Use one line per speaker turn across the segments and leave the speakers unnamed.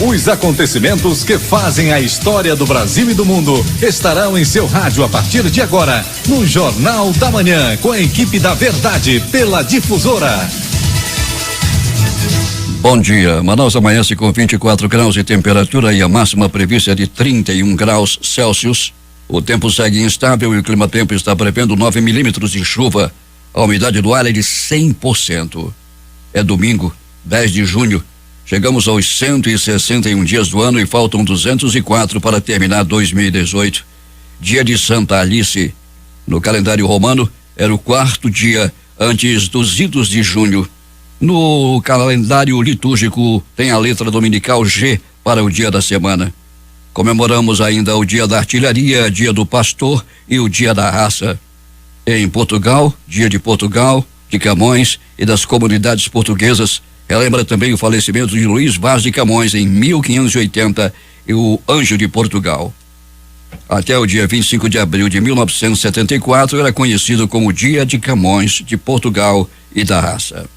Os acontecimentos que fazem a história do Brasil e do mundo estarão em seu rádio a partir de agora, no Jornal da Manhã, com a equipe da Verdade, pela Difusora.
Bom dia, Manaus amanhece com 24 graus de temperatura e a máxima prevista é de 31 graus Celsius. O tempo segue instável e o clima-tempo está prevendo 9 milímetros de chuva. A umidade do ar é de 100%. É domingo, 10 de junho. Chegamos aos 161 dias do ano e faltam 204 para terminar 2018. Dia de Santa Alice. No calendário romano, era o 4º dia antes dos idos de junho. No calendário litúrgico, tem a letra dominical G para o dia da semana. Comemoramos ainda o dia da artilharia, dia do pastor e o dia da raça. Em Portugal, dia de Portugal, de Camões e das comunidades portuguesas. Relembra também o falecimento de Luís Vaz de Camões em 1580 e o Anjo de Portugal. Até o dia 25 de abril de 1974 era conhecido como Dia de Camões, de Portugal e da Raça.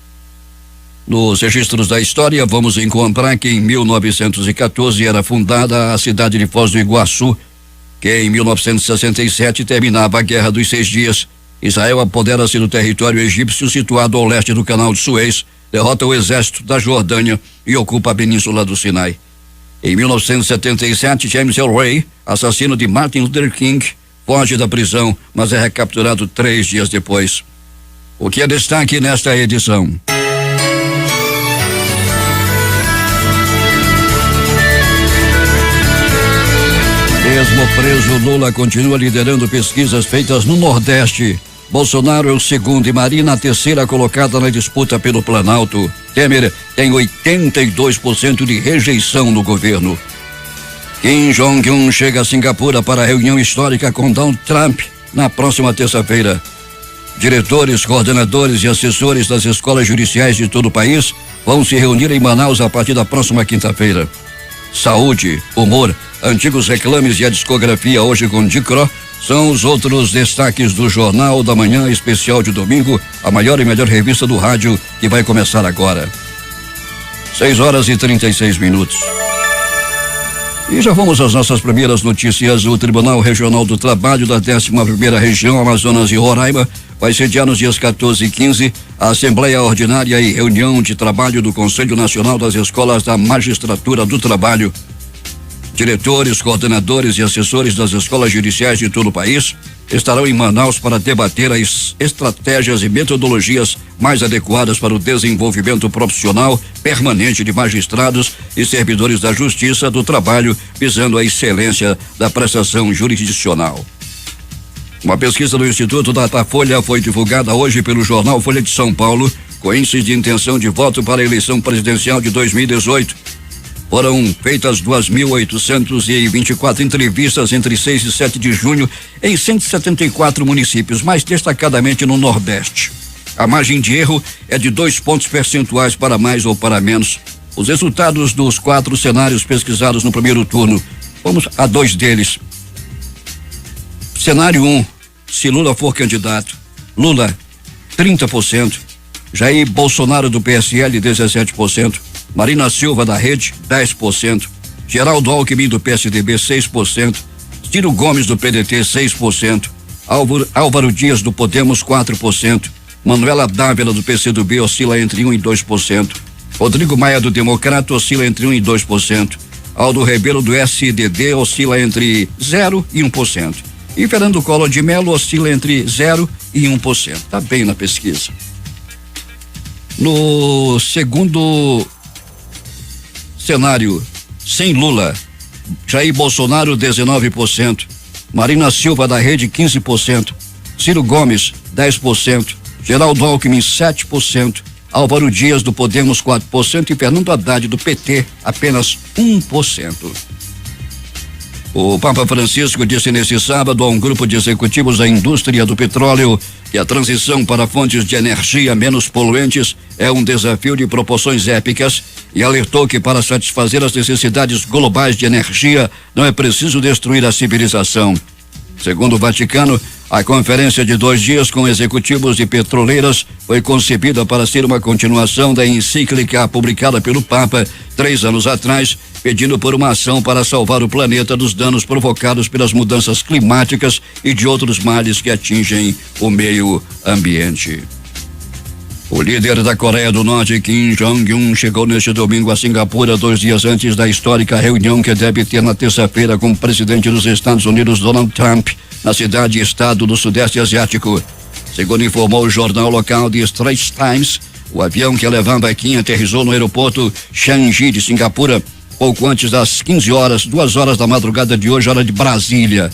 Nos registros da história, vamos encontrar que em 1914 era fundada a cidade de Foz do Iguaçu, que em 1967 terminava a Guerra dos 6 Dias. Israel apodera-se do território egípcio situado ao leste do Canal de Suez, derrota o exército da Jordânia e ocupa a Península do Sinai. Em 1977, James Ellroy, assassino de Martin Luther King, foge da prisão, mas é recapturado 3 dias depois. O que é destaque nesta edição? Mesmo preso, Lula continua liderando pesquisas feitas no Nordeste. Bolsonaro é o segundo e Marina a terceira colocada na disputa pelo Planalto. Temer tem 82% de rejeição no governo. Kim Jong-un chega a Singapura para a reunião histórica com Donald Trump na próxima terça-feira. Diretores, coordenadores e assessores das escolas judiciais de todo o país vão se reunir em Manaus a partir da próxima quinta-feira. Saúde, humor, antigos reclames e a discografia hoje com Dicró são os outros destaques do Jornal da Manhã especial de domingo, a maior e melhor revista do rádio, que vai começar agora. 6:36. E já vamos às nossas primeiras notícias. O Tribunal Regional do Trabalho da 11ª Região Amazonas e Roraima vai sediar nos dias 14 e 15 a Assembleia Ordinária e Reunião de Trabalho do Conselho Nacional das Escolas da Magistratura do Trabalho. Diretores, coordenadores e assessores das escolas judiciais de todo o país estarão em Manaus para debater as estratégias e metodologias mais adequadas para o desenvolvimento profissional permanente de magistrados e servidores da Justiça do Trabalho, visando a excelência da prestação jurisdicional. Uma pesquisa do Instituto Datafolha foi divulgada hoje pelo jornal Folha de São Paulo, com índice de intenção de voto para a eleição presidencial de 2018. Foram feitas 2.824 entrevistas entre 6 e 7 de junho em 174 municípios, mais destacadamente no Nordeste. A margem de erro é de 2 pontos percentuais para mais ou para menos. Os resultados dos 4 cenários pesquisados no primeiro turno. Vamos a 2 deles. Cenário 1, se Lula for candidato, Lula 30%, Jair Bolsonaro do PSL 17%, Marina Silva da Rede 10%, Geraldo Alckmin do PSDB 6%, Ciro Gomes do PDT 6%, Álvaro Dias do Podemos 4%, Manuela Dávila do PCdoB oscila entre 1% e 2%, Rodrigo Maia do Democrata oscila entre 1% e 2%, Aldo Rebelo do SDD oscila entre 0% e 1%, e Fernando Collor de Mello oscila entre 0% e 1%. Tá bem na pesquisa. No segundo cenário, sem Lula, Jair Bolsonaro 19%, Marina Silva da Rede 15%, Ciro Gomes 10%, Geraldo Alckmin 7%, Álvaro Dias do Podemos 4% e Fernando Haddad do PT apenas 1%. O Papa Francisco disse nesse sábado a um grupo de executivos da indústria do petróleo que a transição para fontes de energia menos poluentes é um desafio de proporções épicas e alertou que para satisfazer as necessidades globais de energia não é preciso destruir a civilização. Segundo o Vaticano, a conferência de 2 dias com executivos de petroleiras foi concebida para ser uma continuação da encíclica publicada pelo Papa 3 anos atrás, pedindo por uma ação para salvar o planeta dos danos provocados pelas mudanças climáticas e de outros males que atingem o meio ambiente. O líder da Coreia do Norte, Kim Jong-un, chegou neste domingo a Singapura 2 dias antes da histórica reunião que deve ter na terça-feira com o presidente dos Estados Unidos, Donald Trump, na cidade e estado do Sudeste Asiático. Segundo informou o jornal local The Straits Times, o avião que levava Kim aterrissou no aeroporto Changi de Singapura pouco antes das 15 horas, 2 horas da madrugada de hoje, hora de Brasília.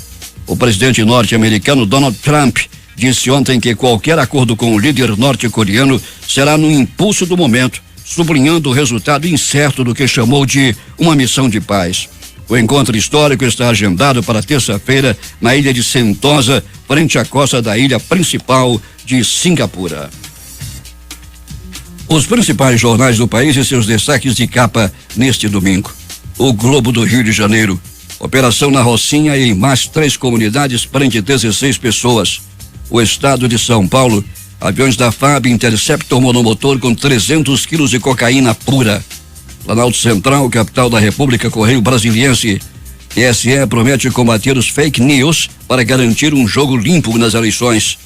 O presidente norte-americano Donald Trump disse ontem que qualquer acordo com o líder norte-coreano será no impulso do momento, sublinhando o resultado incerto do que chamou de uma missão de paz. O encontro histórico está agendado para terça-feira na ilha de Sentosa, frente à costa da ilha principal de Singapura. Os principais jornais do país e seus destaques de capa neste domingo. O Globo do Rio de Janeiro. Operação na Rocinha e em mais 3 comunidades prende 16 pessoas. O estado de São Paulo, aviões da FAB interceptam monomotor com 300 quilos de cocaína pura. Planalto Central, capital da República, Correio Brasiliense. TSE promete combater os fake news para garantir um jogo limpo nas eleições.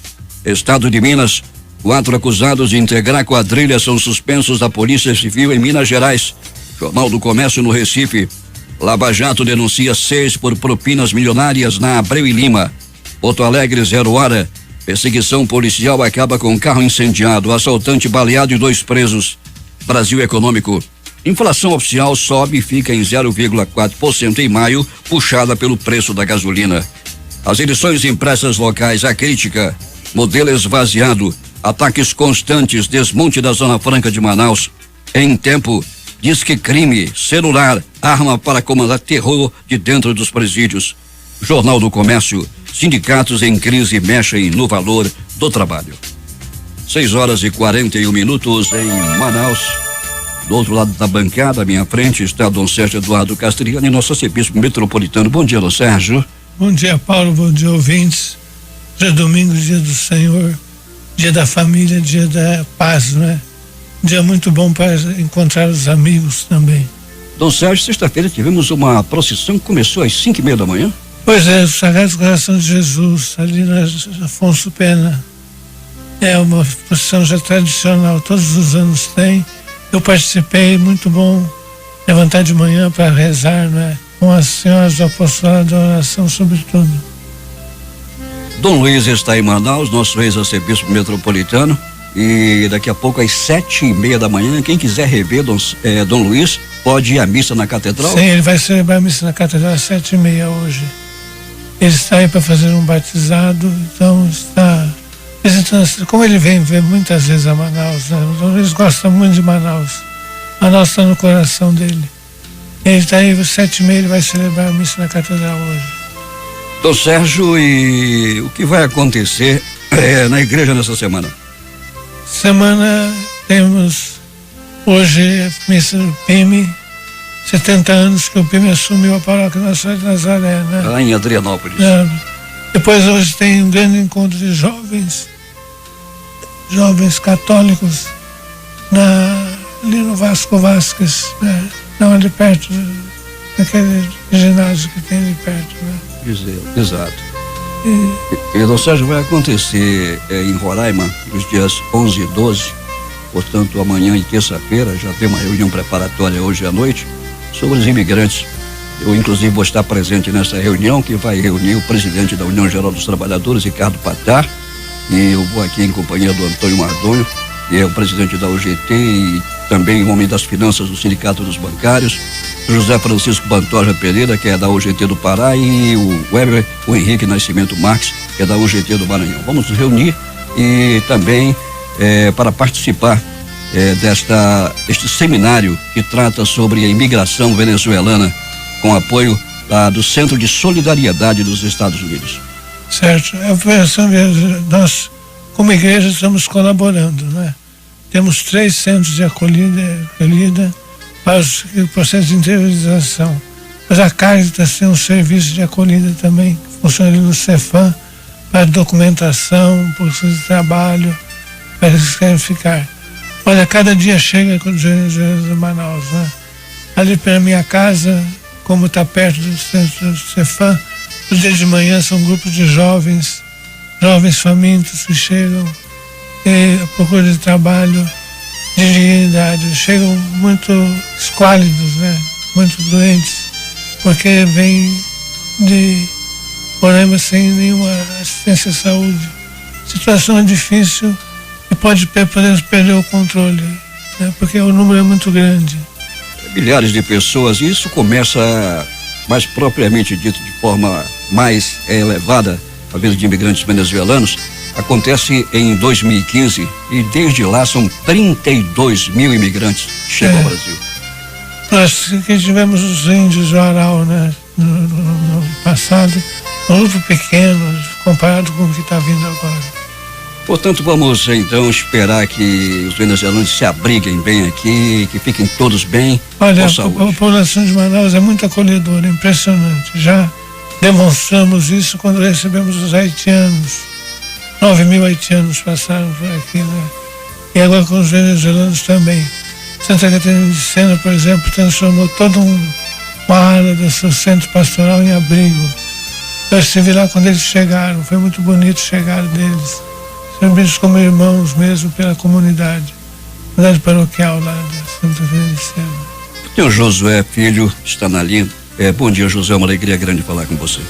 Estado de Minas, 4 acusados de integrar quadrilha são suspensos da Polícia Civil em Minas Gerais. Jornal do Comércio no Recife. Lava Jato denuncia 6 por propinas milionárias na Abreu e Lima. Porto Alegre, 0 hora. Perseguição policial acaba com carro incendiado, assaltante baleado e 2 presos. Brasil Econômico. Inflação oficial sobe e fica em 0,4% em maio, puxada pelo preço da gasolina. As eleições impressas locais, a crítica. Modelo esvaziado, ataques constantes, desmonte da Zona Franca de Manaus. Em tempo, diz que crime, celular, arma para comandar terror de dentro dos presídios. Jornal do Comércio. Sindicatos em crise mexem no valor do trabalho. 6 horas e 41 minutos em Manaus. Do outro lado da bancada, à minha frente, está Dom Sérgio Eduardo Castriani, nosso arcebispo metropolitano. Bom dia, Dom Sérgio.
Bom dia, Paulo. Bom dia, ouvintes. Dia domingo, dia do Senhor, dia da família, dia da paz, não é? Dia muito bom para encontrar os amigos também.
Dom Sérgio, sexta-feira tivemos uma procissão que começou às 5:30 da manhã.
Pois é, o Sagrado Coração de Jesus, ali na Afonso Pena. É uma procissão já tradicional, todos os anos tem. Eu participei, muito bom levantar de manhã para rezar, né? Com as senhoras do apostolado da oração, sobretudo.
Dom Luiz está em Manaus, nosso ex-arcebispo metropolitano, e daqui a pouco às 7:30 da manhã, quem quiser rever Dom Luiz, pode ir à missa na catedral?
Sim, ele vai celebrar a missa na catedral às 7:30 hoje. Ele está aí para fazer um batizado, então está visitando, como ele vem muitas vezes a Manaus, né? Então eles gostam muito de Manaus. Manaus está no coração dele. Ele está aí às 7:30, ele vai celebrar a missa na catedral hoje.
Dom Sérgio, e o que vai acontecer na igreja nessa semana?
Semana temos hoje a missa do PIME, 70 anos que o PIME assumiu a paróquia Nossa Senhora de Nazaré, né?
Lá em Adrianópolis.
Depois hoje tem um grande encontro de jovens católicos ali no Vasco Vasques, né? Não, ali perto, naquele ginásio que tem ali perto, né?
Exato. E Dom Sérgio, vai acontecer em Roraima, nos dias 11 e 12, portanto amanhã e terça-feira, já tem uma reunião preparatória hoje à noite sobre os imigrantes. Eu inclusive vou estar presente nessa reunião, que vai reunir o presidente da União Geral dos Trabalhadores, Ricardo Patá, e eu vou aqui em companhia do Antônio Mardonho, que é o presidente da UGT e também homem das finanças do Sindicato dos Bancários, José Francisco Pantoja Pereira, que é da UGT do Pará, e o Henrique Nascimento Marques, que é da UGT do Maranhão. Vamos nos reunir e também para participar deste seminário que trata sobre a imigração venezuelana, com apoio do Centro de Solidariedade dos Estados Unidos.
Certo. Nós, como igreja, estamos colaborando, né? Temos 3 centros de acolhida para o processo de interiorização. Mas a Caritas tem um serviço de acolhida também, funcionam ali no Cefam, para documentação, por de trabalho, para eles querem ficar. Olha, cada dia chega com os jovens de Manaus, né? Ali pela minha casa, como está perto do centro do Cefam, os dias de manhã são grupos de jovens famintos que chegam à procura de trabalho, de dignidade. Chegam muito esquálidos, né? Muito doentes, porque vêm de problemas sem nenhuma assistência à saúde. A situação é difícil e podemos perder o controle, né? Porque o número é muito grande.
Milhares de pessoas, e isso começa mais propriamente dito de forma mais elevada, a vida de imigrantes venezuelanos, acontece em 2015 e desde lá são 32 mil imigrantes que chegam ao Brasil.
Nós que tivemos os índios do Aral, né, no passado, um grupo pequeno comparado com o que está vindo agora.
Portanto, vamos então esperar que os venezuelanos se abriguem bem aqui, que fiquem todos bem.
Olha, a população de Manaus é muito acolhedora, impressionante. Já demonstramos isso quando recebemos os haitianos. 9 mil haitianos passaram por aqui, né? E agora com os venezuelanos também. Santa Catarina de Sena, por exemplo, transformou toda uma área do seu centro pastoral em abrigo. Eu estive lá quando eles chegaram, foi muito bonito chegar deles. Sempre como irmãos mesmo pela comunidade paroquial lá de Santa Catarina de Sena.
Tem o Josué Filho, está na linha. Bom dia, Josué, uma alegria grande falar com você.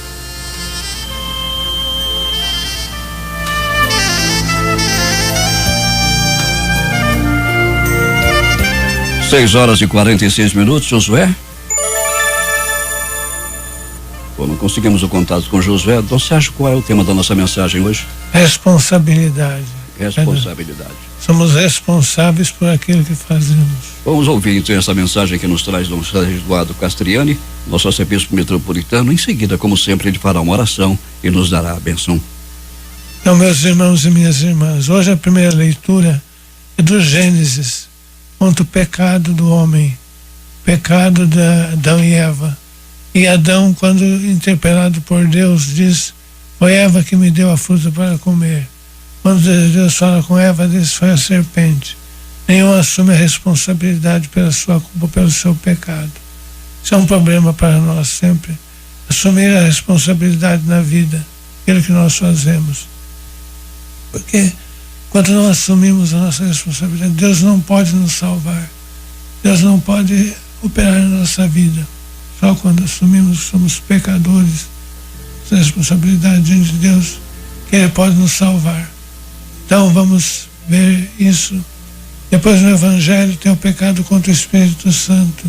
Seis horas e 46 minutos, Josué. Bom, não conseguimos o contato com Josué. Dom Sérgio, qual é o tema da nossa mensagem hoje?
Responsabilidade.
Responsabilidade.
Somos responsáveis por aquilo que fazemos.
Vamos ouvir então essa mensagem que nos traz Dom Sérgio Eduardo Castriani, nosso arcebispo metropolitano. Em seguida, como sempre, ele fará uma oração e nos dará a bênção.
Então, meus irmãos e minhas irmãs, hoje a primeira leitura é do Gênesis, contra o pecado do homem, pecado de Adão e Eva. E Adão, quando interpelado por Deus, diz: foi Eva que me deu a fruta para comer. Quando Deus fala com Eva, diz: foi a serpente. Nenhum assume a responsabilidade pela sua culpa, pelo seu pecado. Isso é um problema para nós sempre. Assumir a responsabilidade na vida, aquilo que nós fazemos. Porque quando não assumimos a nossa responsabilidade, Deus não pode nos salvar. Deus não pode operar na nossa vida. Só quando assumimos que somos pecadores, a responsabilidade diante de Deus, que Ele pode nos salvar. Então vamos ver isso. Depois no Evangelho tem o pecado contra o Espírito Santo.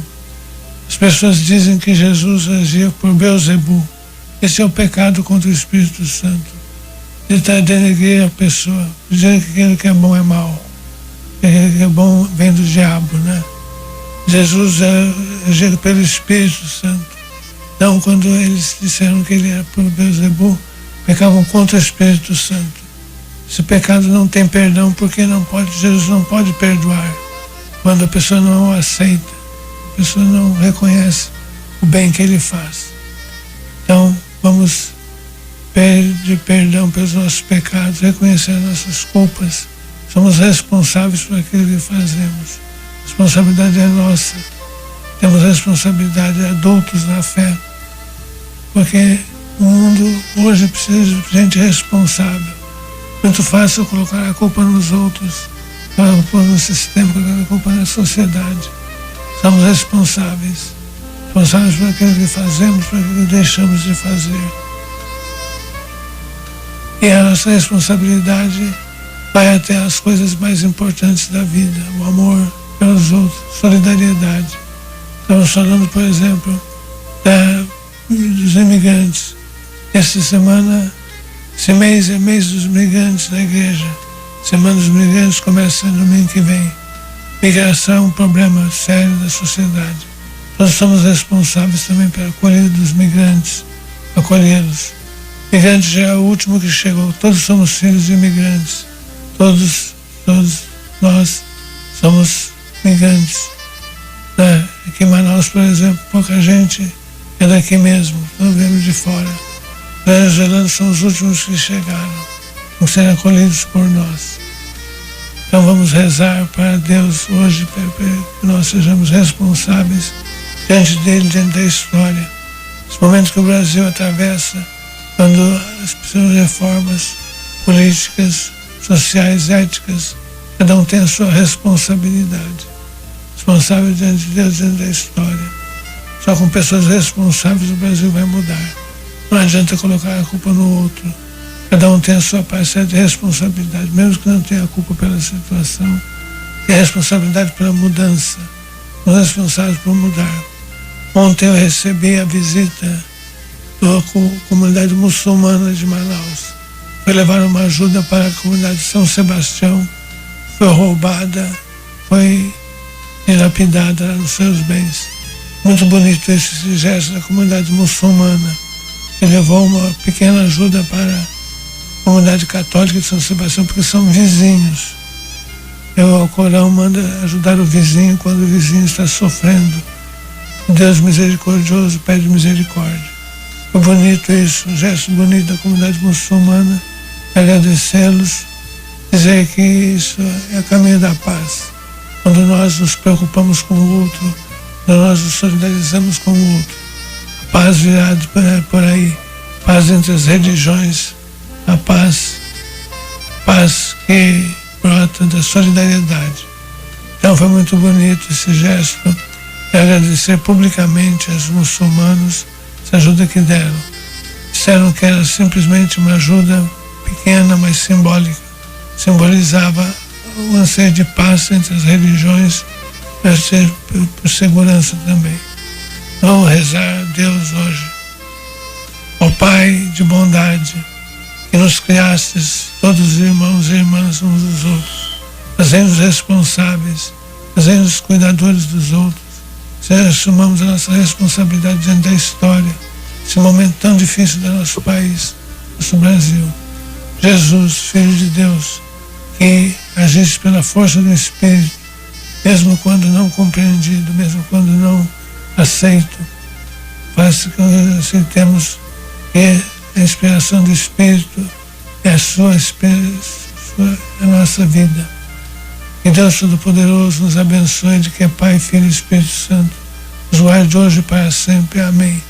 As pessoas dizem que Jesus agia por Beelzebu. Esse é o pecado contra o Espírito Santo. Ele está denegrir a pessoa, dizendo que aquilo que é bom é mal. Aquilo que é bom vem do diabo, né? Jesus é agido pelo Espírito Santo. Então, quando eles disseram que ele era por Beelzebu, pecavam contra o Espírito Santo. Esse pecado não tem perdão, porque Jesus não pode perdoar quando a pessoa não o aceita, a pessoa não reconhece o bem que ele faz. Então, vamos pedir perdão pelos nossos pecados, reconhecer as nossas culpas. Somos responsáveis por aquilo que fazemos. A responsabilidade é nossa. Temos responsabilidade de adultos na fé, porque o mundo hoje precisa de gente responsável. Muito fácil colocar a culpa nos outros, colocar a culpa no sistema, colocar a culpa na sociedade. Somos responsáveis por aquilo que fazemos, por aquilo que deixamos de fazer. E a nossa responsabilidade vai até as coisas mais importantes da vida: o amor pelos outros, solidariedade. Estamos falando, por exemplo, dos imigrantes. Esta semana, esse mês é mês dos migrantes na igreja. Semana dos migrantes começa no domingo que vem. Migração é um problema sério da sociedade. Nós somos responsáveis também pela acolhida dos migrantes, acolhê-los. Migrante já é o último que chegou. Todos somos filhos de imigrantes. Todos nós somos migrantes. Aqui em Manaus, por exemplo, pouca gente é daqui mesmo, não viemos de fora. venezuelanos são os últimos que chegaram, vão ser acolhidos por nós. Então vamos rezar para Deus hoje, para que nós sejamos responsáveis diante dele, diante da história. Esse momento que o Brasil atravessa, quando as reformas políticas, sociais, éticas, cada um tem a sua responsabilidade. Responsável diante de Deus, diante da história. Só com pessoas responsáveis o Brasil vai mudar. Não adianta colocar a culpa no outro. Cada um tem a sua parcela de responsabilidade, mesmo que não tenha a culpa pela situação. Tem a responsabilidade pela mudança. São responsáveis por mudar. Ontem eu recebi a visita da comunidade muçulmana de Manaus. Foi levar uma ajuda para a comunidade de São Sebastião. Foi roubada, foi dilapidada nos seus bens. Muito bonito esse gesto da comunidade muçulmana, que levou uma pequena ajuda para a comunidade católica de São Sebastião, porque são vizinhos. O Alcorão manda ajudar o vizinho quando o vizinho está sofrendo. Deus misericordioso pede misericórdia. Foi bonito isso, um gesto bonito da comunidade muçulmana. Agradecê-los, dizer que isso é o caminho da paz. Quando nós nos preocupamos com o outro, quando nós nos solidarizamos com o outro, a paz virá por aí, paz entre as religiões, a paz que brota da solidariedade. Então foi muito bonito esse gesto, e agradecer publicamente aos muçulmanos essa ajuda que deram. Disseram que era simplesmente uma ajuda pequena, mas simbólica. Simbolizava o anseio de paz entre as religiões, para ser por segurança também. Vamos rezar a Deus hoje. Ó Pai de bondade, que nos criastes todos irmãos e irmãs uns dos outros, fazendo-nos responsáveis, fazendo-nos cuidadores dos outros, se assumamos a nossa responsabilidade diante da história, esse momento tão difícil do nosso país, nosso Brasil. Jesus, Filho de Deus, que agiste pela força do Espírito, mesmo quando não compreendido, mesmo quando não aceito, faça que nós aceitemos que a inspiração do Espírito é a nossa vida. Que Deus Todo-Poderoso nos abençoe, de que é Pai, Filho e Espírito Santo, nos guarde hoje e para sempre. Amém.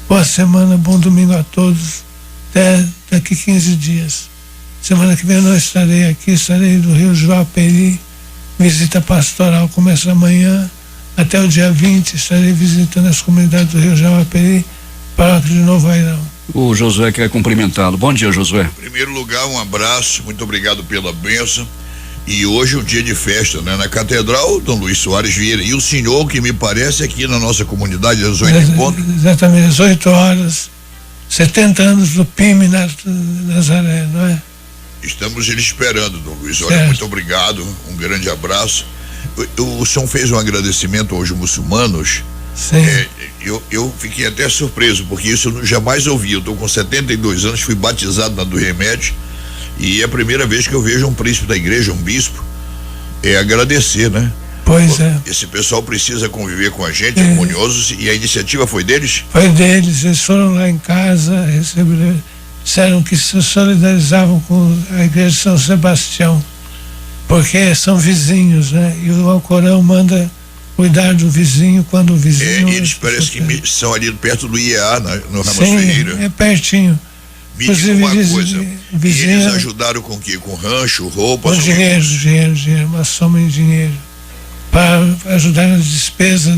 Boa semana, bom domingo a todos. Até daqui 15 dias. Semana que vem eu não estarei aqui, estarei do Rio Joaperi. Visita pastoral começa amanhã. Até o dia 20 estarei visitando as comunidades do Rio Joaperi, paróquia de Novo Airão.
O Josué quer cumprimentá-lo. Bom dia, Josué.
Em primeiro lugar, um abraço, muito obrigado pela bênção. E hoje é um dia de festa, né? Na Catedral, Dom Luiz Soares Vieira. E o senhor, que me parece, aqui na nossa comunidade, às 8h.
Exatamente, às 8 horas, 70 anos do PIME na Nazaré, não é?
Estamos lhe esperando, Dom Luiz. Olha, muito obrigado, um grande abraço. O senhor fez um agradecimento aos muçulmanos.
Sim.
Eu fiquei até surpreso, porque isso eu jamais ouvi. Eu estou com 72 anos, fui batizado na do Remédio. E é a primeira vez que eu vejo um príncipe da igreja, um bispo, agradecer, né?
Pois é.
Esse pessoal precisa conviver com a gente, harmoniosos, e a iniciativa foi deles?
Foi deles, eles foram lá em casa, disseram que se solidarizavam com a igreja de São Sebastião, porque são vizinhos, né? E o Alcorão manda cuidar do vizinho quando o vizinho...
eles parecem que são ali perto do IEA, no Ramos
Sim,
Ferreira.
É pertinho.
Me diga uma coisa, e eles ajudaram com o quê? Com rancho, roupas?
Com dinheiro, uma soma em dinheiro, para ajudar nas despesas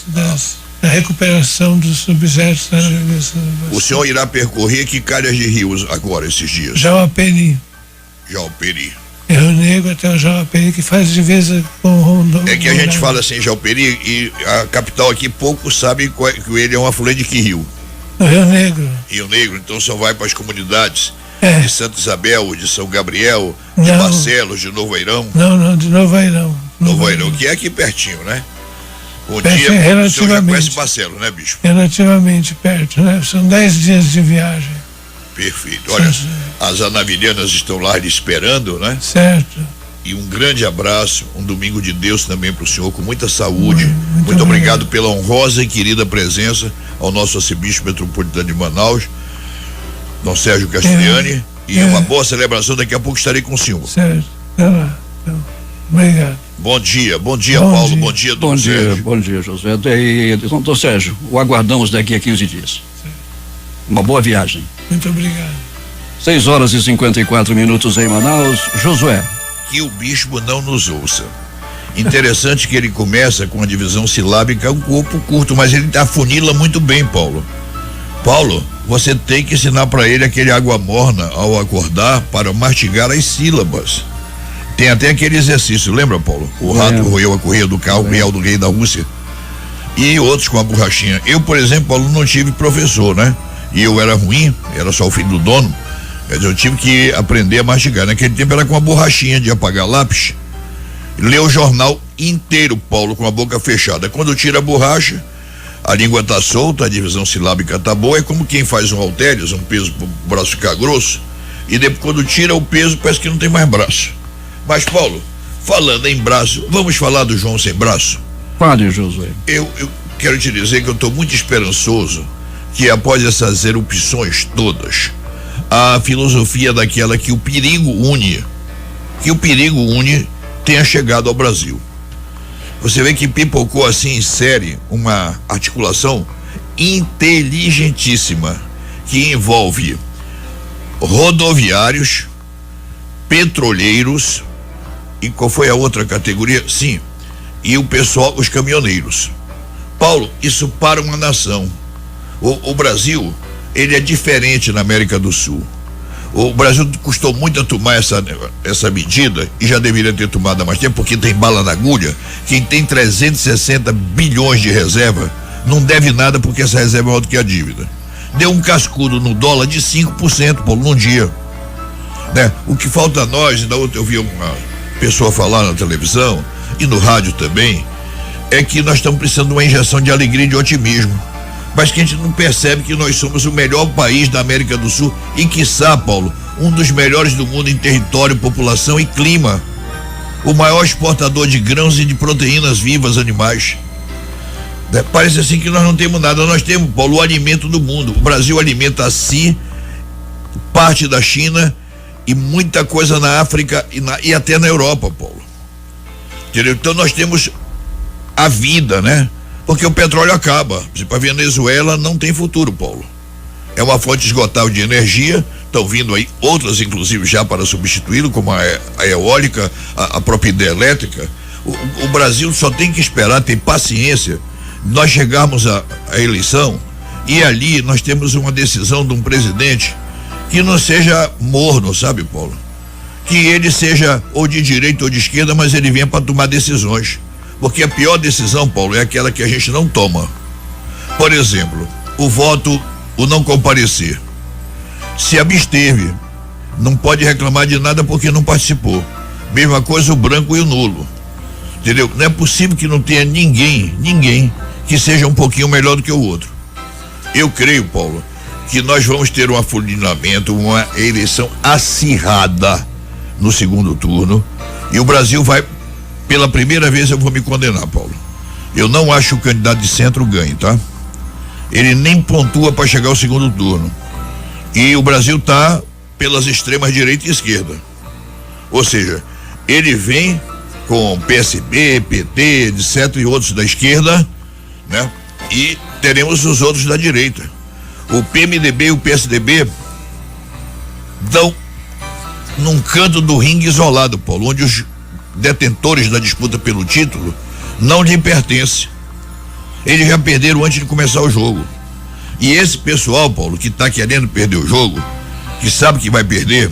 da recuperação dos objetos.
O senhor irá percorrer que calhas de rios agora, esses dias?
Jauaperi. Rio Negro até o Jauaperi, que faz divisa com Rondônia.
É que a gente fala assim, Jauaperi, e a capital aqui, poucos sabem que ele é um afluente de que rio?
No Rio Negro.
Rio Negro, então o senhor vai para as comunidades de Santa Isabel, de São Gabriel, de Barcelos, de Novo Airão?
Não, de Novo Airão.
Novo Airão, que é aqui pertinho, né? O
senhor
já conhece Barcelos, né, bispo?
Relativamente perto, né? São 10 dias de viagem.
Perfeito. Olha, as anavilhanas estão lá lhe esperando, né?
Certo.
E um grande abraço, um domingo de Deus também para o senhor, com muita saúde. Muito obrigado pela honrosa e querida presença ao nosso arcebispo metropolitano de Manaus. Dom Sérgio Castigliani, e uma boa celebração. Daqui a pouco estarei com o senhor.
Certo. Tá lá. Então, obrigado.
Bom dia, Paulo,
dia.
bom dia, Dom Sérgio.
Bom dia, José. Dom Sérgio, o aguardamos daqui a 15 dias. Uma boa viagem.
Muito obrigado.
6h54 em Manaus. Josué.
Que o bispo não nos ouça. Interessante que ele começa com a divisão silábica, um corpo curto, mas ele afunila muito bem, Paulo. Paulo, você tem que ensinar para ele aquele água morna ao acordar para mastigar as sílabas. Tem até aquele exercício, lembra, Paulo? O rato roeu a correia do carro real do rei da Rússia. E outros com a borrachinha. Eu, por exemplo, Paulo, não tive professor, né? E eu era ruim, era só o filho do dono. Mas eu tive que aprender a mastigar. Naquele tempo era com a borrachinha de apagar lápis. Ler o jornal inteiro, Paulo, com a boca fechada. Quando tira a borracha, a língua tá solta, a divisão silábica tá boa. É como quem faz um halteres, um peso pro braço ficar grosso. E depois, quando tira o peso, parece que não tem mais braço. Mas, Paulo, falando em braço, vamos falar do João sem braço?
Fale, Josué.
Eu quero te dizer que eu estou muito esperançoso que após essas erupções todas, a filosofia daquela que o perigo une tenha chegado ao Brasil. Você vê que pipocou assim em série uma articulação inteligentíssima que envolve rodoviários, petroleiros e qual foi a outra categoria? Sim, e o pessoal, os caminhoneiros. Paulo, isso para uma nação. O Brasil, ele é diferente na América do Sul. O Brasil custou muito a tomar essa medida e já deveria ter tomado há mais tempo, porque tem bala na agulha. Quem tem 360 bilhões de reserva não deve nada, porque essa reserva é maior do que a dívida. Deu um cascudo no dólar de 5%, Paulo, num dia. Né? O que falta a nós, ainda ontem eu vi uma pessoa falar na televisão e no rádio também, é que nós estamos precisando de uma injeção de alegria e de otimismo. Mas que a gente não percebe que nós somos o melhor país da América do Sul e, quiçá, Paulo, um dos melhores do mundo em território, população e clima. O maior exportador de grãos e de proteínas vivas animais. Parece assim que nós não temos nada. Nós temos, Paulo, o alimento do mundo. O Brasil alimenta a si, parte da China e muita coisa na África e até na Europa, Paulo. Entendeu? Então nós temos a vida, né? Porque o petróleo acaba. Para a Venezuela não tem futuro, Paulo. É uma fonte esgotável de energia. Estão vindo aí outras, inclusive, já para substituí-lo, como a eólica, a própria hidrelétrica. O Brasil só tem que esperar, ter paciência. Nós chegarmos à eleição e ali nós temos uma decisão de um presidente que não seja morno, sabe, Paulo? Que ele seja ou de direita ou de esquerda, mas ele venha para tomar decisões. Porque a pior decisão, Paulo, é aquela que a gente não toma. Por exemplo, o não comparecer. Se absteve, não pode reclamar de nada porque não participou. Mesma coisa o branco e o nulo. Entendeu? Não é possível que não tenha ninguém que seja um pouquinho melhor do que o outro. Eu creio, Paulo, que nós vamos ter um afunilamento, uma eleição acirrada no segundo turno, e o Brasil vai, pela primeira vez eu vou me condenar, Paulo. Eu não acho que o candidato de centro ganhe, tá? Ele nem pontua para chegar ao segundo turno. E o Brasil tá pelas extremas direita e esquerda. Ou seja, ele vem com PSB, PT, etc. e outros da esquerda, né? E teremos os outros da direita. O PMDB e o PSDB dão num canto do ringue isolado, Paulo, onde os detentores da disputa pelo título não lhe pertencem. Eles já perderam antes de começar o jogo. E esse pessoal, Paulo, que está querendo perder o jogo, que sabe que vai perder,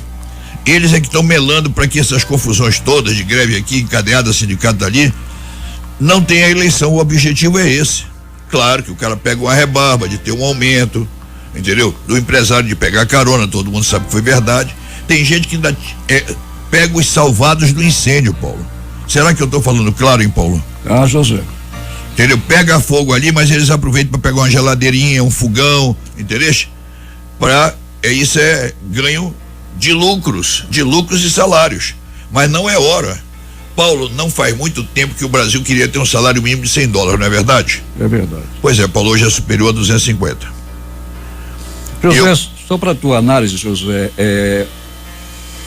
eles é que estão melando para que essas confusões todas de greve aqui, encadeada, sindicato ali, não tenha eleição. O objetivo é esse. Claro que o cara pega uma rebarba de ter um aumento, entendeu? Do empresário de pegar carona, todo mundo sabe que foi verdade. Tem gente que ainda pega os salvados do incêndio, Paulo. Será que eu estou falando claro, hein, Paulo?
Ah, José.
Entendeu? Pega fogo ali, mas eles aproveitam para pegar uma geladeirinha, um fogão, entendeu? Isso é ganho de lucros e salários. Mas não é hora. Paulo, não faz muito tempo que o Brasil queria ter um salário mínimo de $100, não é verdade?
É verdade.
Pois é, Paulo, hoje é superior a 250.
José, Só para tua análise, Josué,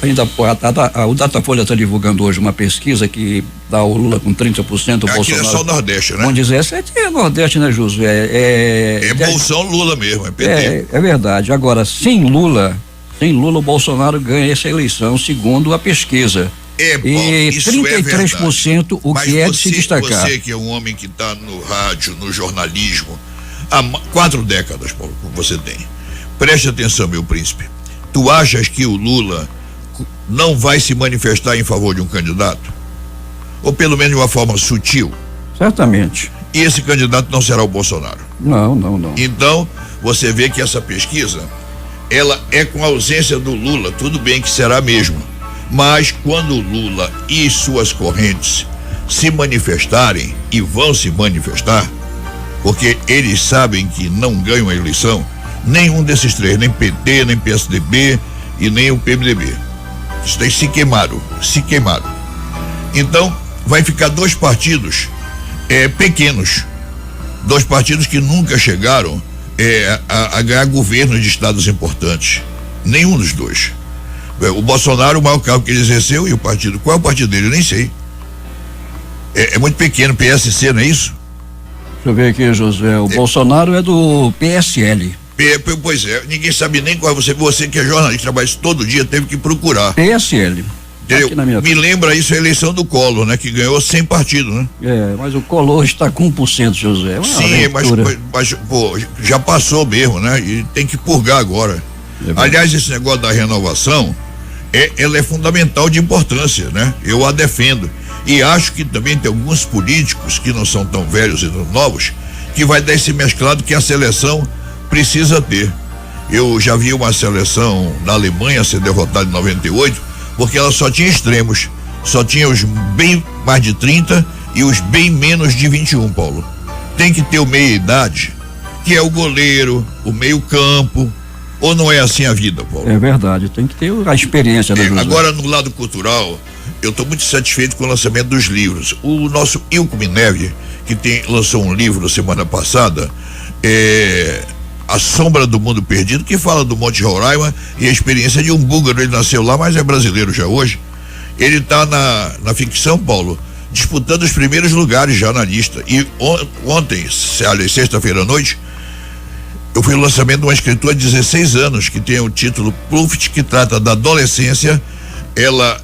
ainda o Datafolha está divulgando hoje uma pesquisa que dá o Lula com 30%, o Bolsonaro.
Aqui é só o Nordeste, né?
Com 17%, é Nordeste, né, Josué?
É Bolsonaro Lula mesmo, é PT.
É verdade. Agora, sem Lula, o Bolsonaro ganha essa eleição, segundo a pesquisa. E
isso
33%, o que é de se destacar.
Você que é um homem que está no rádio, no jornalismo, há 4 décadas, Paulo, como você tem. Preste atenção, meu príncipe. Tu achas que o Lula não vai se manifestar em favor de um candidato? Ou pelo menos de uma forma sutil?
Certamente.
E esse candidato não será o Bolsonaro?
Não.
Então, você vê que essa pesquisa, ela é com a ausência do Lula, tudo bem que será mesmo. Mas quando o Lula e suas correntes se manifestarem, e vão se manifestar, porque eles sabem que não ganham a eleição, nenhum desses 3, nem PT, nem PSDB e nem o PMDB. Eles se queimaram. Então, vai ficar 2 partidos pequenos, 2 partidos que nunca chegaram a ganhar governo de estados importantes. Nenhum dos 2. O Bolsonaro, o maior cargo que ele exerceu, e o partido, qual é o partido dele? Eu nem sei. É muito pequeno, PSC, não é isso?
Deixa eu ver aqui, José, o Bolsonaro é do PSL.
Pois é, ninguém sabe nem qual é você que é jornalista, trabalha isso todo dia, teve que procurar.
PSL.
Entendeu? Me lembra isso a eleição do Collor, né? Que ganhou 100 partidos, né?
Mas o Collor está com 1%, José.
Sim, mas pô, já passou mesmo, né? E tem que purgar agora. Aliás, esse negócio da renovação, ela é fundamental de importância, né? Eu a defendo. E acho que também tem alguns políticos que não são tão velhos e tão novos, que vai dar esse mesclado que a seleção precisa ter. Eu já vi uma seleção da Alemanha ser derrotada em 98, porque ela só tinha extremos, só tinha os bem mais de 30 e os bem menos de 21, Paulo. Tem que ter o meia-idade, que é o goleiro, o meio-campo, ou não é assim a vida, Paulo?
É verdade, tem que ter a experiência da José.
Agora, no lado cultural, eu estou muito satisfeito com o lançamento dos livros. O nosso Ilco Mineve, que lançou um livro semana passada, A Sombra do Mundo Perdido, que fala do Monte Roraima e a experiência de um búlgaro. Ele nasceu lá, mas é brasileiro já hoje. Ele está na ficção, Paulo, disputando os primeiros lugares já na lista. E ontem, sexta-feira à noite, eu fui no lançamento de uma escritora de 16 anos, que tem o título Pluft, que trata da adolescência. Ela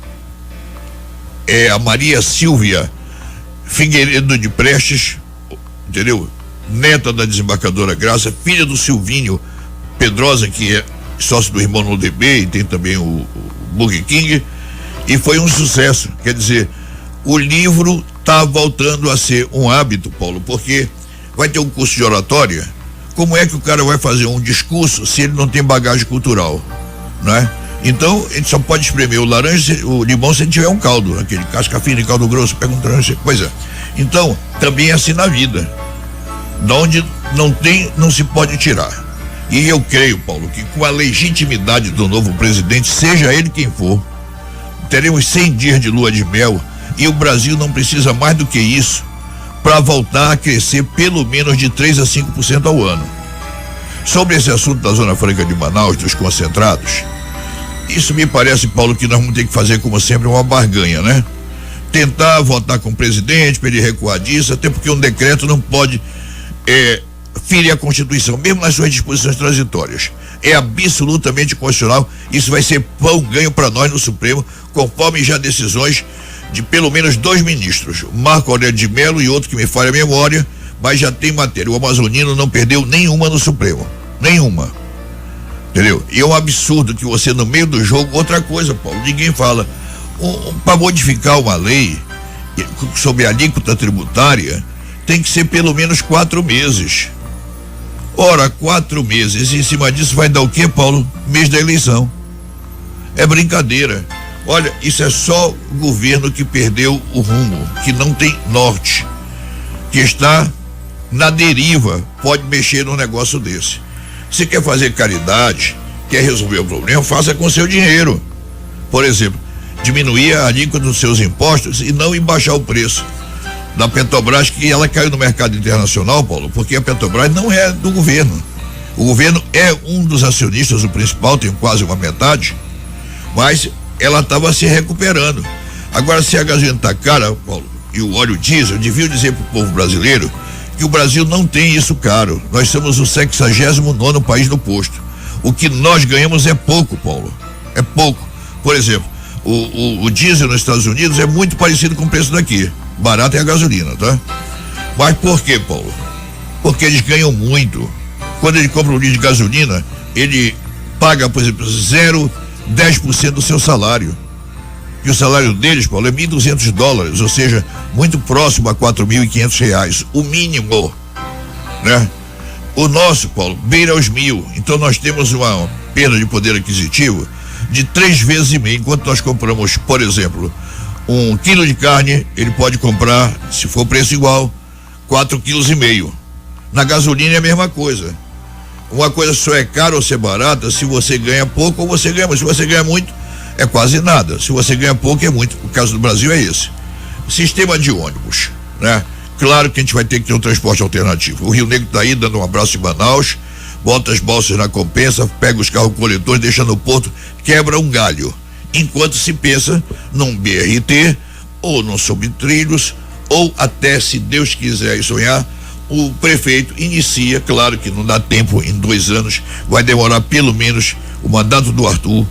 é a Maria Silvia Figueiredo de Prestes, entendeu? Neta da desembarcadora Graça, filha do Silvinho Pedrosa, que é sócio do irmão no DB, e tem também o Burger King, e foi um sucesso. Quer dizer, o livro está voltando a ser um hábito, Paulo, porque vai ter um curso de oratória. Como é que o cara vai fazer um discurso se ele não tem bagagem cultural, não é? Então, ele só pode espremer o laranja, o limão, se ele tiver um caldo, aquele casca fina e caldo grosso, pega um laranja. Pois é. Então, também é assim na vida. De onde não tem, não se pode tirar. E eu creio, Paulo, que com a legitimidade do novo presidente, seja ele quem for, teremos 100 dias de lua de mel, e o Brasil não precisa mais do que isso para voltar a crescer pelo menos de 3 a 5% ao ano. Sobre esse assunto da Zona Franca de Manaus, dos concentrados, isso me parece, Paulo, que nós vamos ter que fazer, como sempre, uma barganha, né? Tentar votar com o presidente para ele recuar disso, até porque um decreto não pode ferir a Constituição, mesmo nas suas disposições transitórias. É absolutamente constitucional. Isso vai ser pão ganho para nós no Supremo, conforme já decisões de pelo menos 2 ministros, Marco Aurélio de Mello e outro que me falha a memória, mas já tem matéria. O amazonino não perdeu nenhuma no Supremo, nenhuma, entendeu? E é um absurdo que você, no meio do jogo, outra coisa, Paulo, ninguém fala, para modificar uma lei sobre a alíquota tributária, tem que ser pelo menos 4 meses. Ora, 4 meses, e em cima disso vai dar o quê, Paulo? Mês da eleição. É brincadeira. Olha, isso é só o governo que perdeu o rumo, que não tem norte, que está na deriva, pode mexer num negócio desse. Se quer fazer caridade, quer resolver o problema, faça com seu dinheiro. Por exemplo, diminuir a alíquota dos seus impostos e não baixar o preço da Petrobras, que ela caiu no mercado internacional, Paulo, porque a Petrobras não é do governo, O governo é um dos acionistas, o principal, tem quase uma metade, mas ela estava se recuperando. Agora, se a gasolina está cara, Paulo, e o óleo diesel, eu devia dizer para o povo brasileiro que o Brasil não tem isso caro. Nós somos o 69º país no posto. O que nós ganhamos é pouco, Paulo. É pouco. Por exemplo, o diesel nos Estados Unidos é muito parecido com o preço daqui. Barato é a gasolina, tá? Mas por quê, Paulo? Porque eles ganham muito. Quando ele compra um litro de gasolina, ele paga, por exemplo, 0,10% do seu salário. E o salário deles, Paulo, é $1.200, ou seja, muito próximo a R$4.500, o mínimo, né? O nosso, Paulo, beira aos 1.000. Então nós temos uma perda de poder aquisitivo de 3,5 vezes, enquanto nós compramos, por exemplo, 1 quilo de carne, ele pode comprar, se for preço igual, 4,5 quilos. Na gasolina é a mesma coisa. Uma coisa só é cara ou ser barata se você ganha pouco ou você ganha muito. Se você ganha muito, é quase nada. Se você ganha pouco, é muito. O caso do Brasil é esse. Sistema de ônibus, né? Claro que a gente vai ter que ter um transporte alternativo. O Rio Negro está aí dando um abraço em Manaus, bota as balsas na compensa, pega os carros coletores, deixa no porto, quebra um galho. Enquanto se pensa num BRT, ou num subtrilhos, ou até, se Deus quiser e sonhar, o prefeito inicia, claro que não dá tempo em 2 anos, vai demorar pelo menos o mandato do Arthur,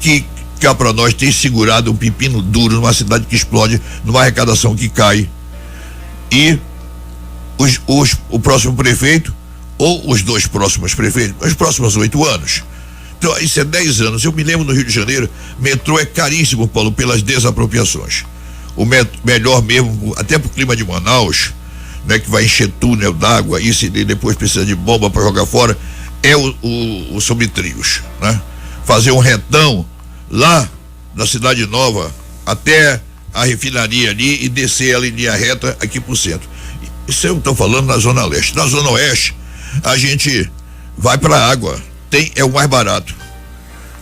que cá para nós tem segurado um pepino duro numa cidade que explode, numa arrecadação que cai. E o próximo prefeito, ou os 2 próximos prefeitos, os próximos 8 anos. Então, isso é 10 anos. Eu me lembro no Rio de Janeiro, metrô é caríssimo, Paulo, pelas desapropriações. O melhor mesmo, até pro clima de Manaus, né, que vai encher túnel d'água, isso, e depois precisa de bomba para jogar fora, é o subtrios, né? Fazer um retão lá na Cidade Nova até a refinaria ali e descer ela em linha reta aqui pro centro. Isso eu estou falando na Zona Leste. Na Zona Oeste, a gente vai para a água, é o mais barato.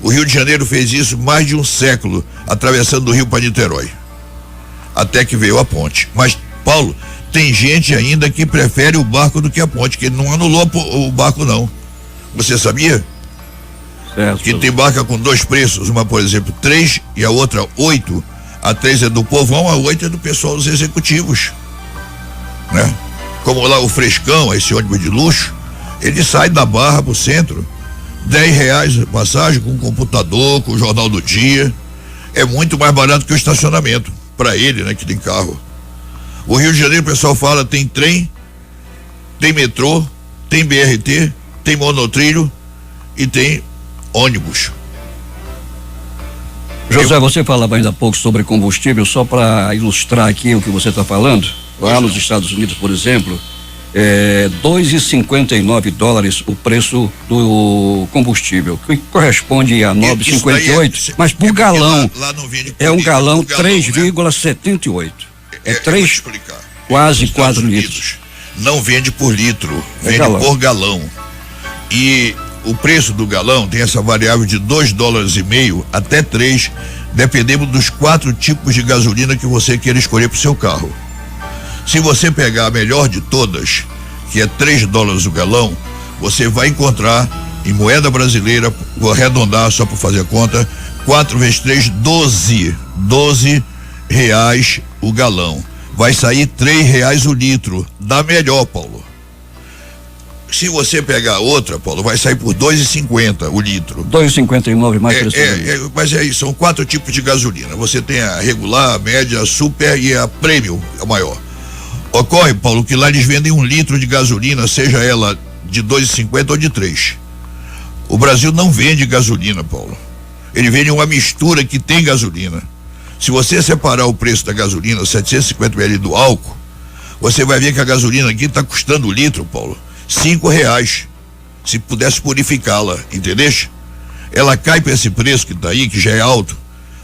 O Rio de Janeiro fez isso mais de um século, atravessando o rio para Niterói, até que veio a ponte. Mas, Paulo, tem gente ainda que prefere o barco do que a ponte, que ele não anulou o barco, não. Você sabia?
Certo.
Que tem barca com 2 preços, uma, por exemplo, 3 e a outra 8. A 3 é do povão, a 8 é do pessoal dos executivos, né? Como lá o Frescão, esse ônibus de luxo, ele sai da Barra pro centro, R$10 a passagem, com computador, com o Jornal do Dia. É muito mais barato que o estacionamento para ele, né, que tem carro. O Rio de Janeiro, o pessoal fala, tem trem, tem metrô, tem BRT, tem monotrilho e tem ônibus.
José, você falava ainda há pouco sobre combustível, só para ilustrar aqui o que você está falando. Lá nos Estados Unidos, por exemplo, $2,59 o preço do combustível, que corresponde a 9,58, mas por galão,
lá não vende
é um galão 3,78. Quase 4 litros.
Não vende por litro, vende
galão.
Por galão. E o preço do galão tem essa variável de $2,50 até 3, dependendo dos 4 tipos de gasolina que você queira escolher para o seu carro. Se você pegar a melhor de todas, que é $3 o galão, você vai encontrar em moeda brasileira, vou arredondar só para fazer a conta, 4 vezes 3, 12 reais o galão. Vai sair R$3 o litro, da melhor, Paulo. Se você pegar outra, Paulo, vai sair por R$2,50 o litro.
2,59 mais preço.
Mas aí são 4 tipos de gasolina. Você tem a regular, a média, a super e a premium, a maior. Ocorre, Paulo, que lá eles vendem 1 litro de gasolina, seja ela de 2,50 ou de 3. O Brasil não vende gasolina, Paulo. Ele vende uma mistura que tem gasolina. Se você separar o preço da gasolina, 750 ml do álcool, você vai ver que a gasolina aqui está custando o litro, Paulo, R$5. Se pudesse purificá-la, entendeste? Ela cai para esse preço que está aí, que já é alto,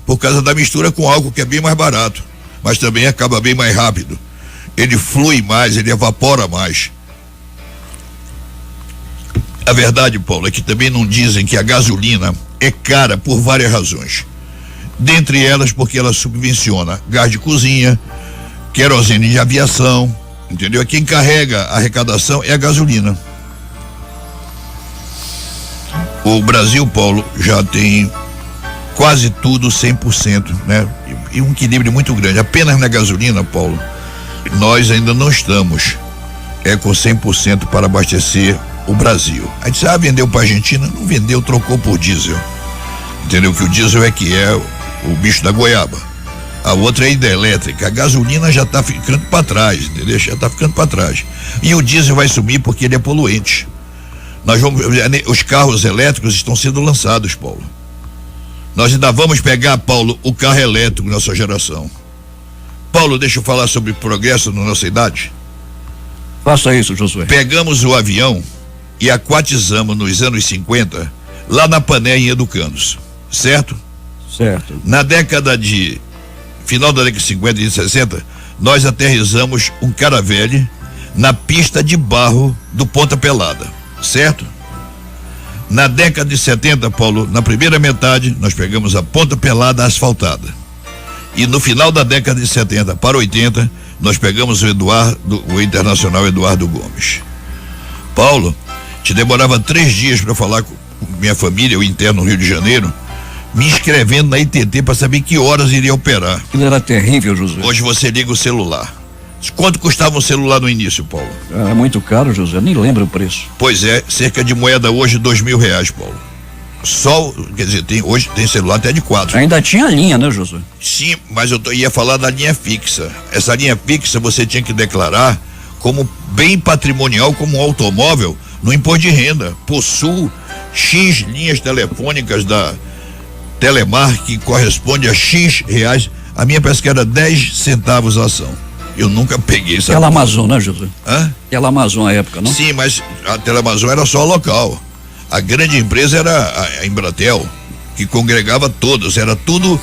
por causa da mistura com álcool, que é bem mais barato, mas também acaba bem mais rápido. Ele flui mais, ele evapora mais. A verdade, Paulo, é que também não dizem que a gasolina é cara por várias razões. Dentre elas, porque ela subvenciona gás de cozinha, querosene de aviação, entendeu? Quem carrega a arrecadação é a gasolina. O Brasil, Paulo, já tem quase tudo 100%, né? E um equilíbrio muito grande. Apenas na gasolina, Paulo, nós ainda não estamos com 100% para abastecer o Brasil. A gente vendeu para a Argentina, não vendeu, trocou por diesel. Entendeu? Que o diesel é o bicho da goiaba. A outra é a hidrelétrica. A gasolina já está ficando para trás, entendeu? Já está ficando para trás. E o diesel vai sumir porque ele é poluente. Os carros elétricos estão sendo lançados, Paulo. Nós ainda vamos pegar, Paulo, o carro elétrico nessa geração. Paulo, deixa eu falar sobre progresso na nossa idade.
Faça isso, Josué.
Pegamos o avião e aquatizamos nos anos 50 lá na Pané em Educandos, certo?
Certo.
Na final da década de 50 e 60, nós aterrissamos um Caravelle na pista de barro do Ponta Pelada, certo? Na década de 70, Paulo, na primeira metade, nós pegamos a Ponta Pelada asfaltada. E no final da década de 70 para 80, nós pegamos o Internacional Eduardo Gomes. Paulo, te demorava 3 dias para falar com minha família, o interno no Rio de Janeiro, me inscrevendo na ITT para saber que horas iria operar.
Aquilo era terrível, José.
Hoje você liga o celular. Quanto custava um celular no início, Paulo?
Era muito caro, José, nem lembro o preço.
Pois é, cerca de moeda hoje R$2.000, Paulo. Quer dizer, hoje tem celular até de 4.
Ainda tinha linha, né, José?
Sim, mas eu ia falar da linha fixa. Essa linha fixa você tinha que declarar como bem patrimonial, como um automóvel, no imposto de renda. Possuo X linhas telefônicas da Telemar, que corresponde a X reais. A minha parece que era 10 centavos a ação. Eu nunca peguei essa.
Aquela Amazon, né, José?
Hã?
Aquela Amazon à época, não?
Sim, mas a Telemazon era só local. A grande empresa era a Embratel, que congregava todas, era tudo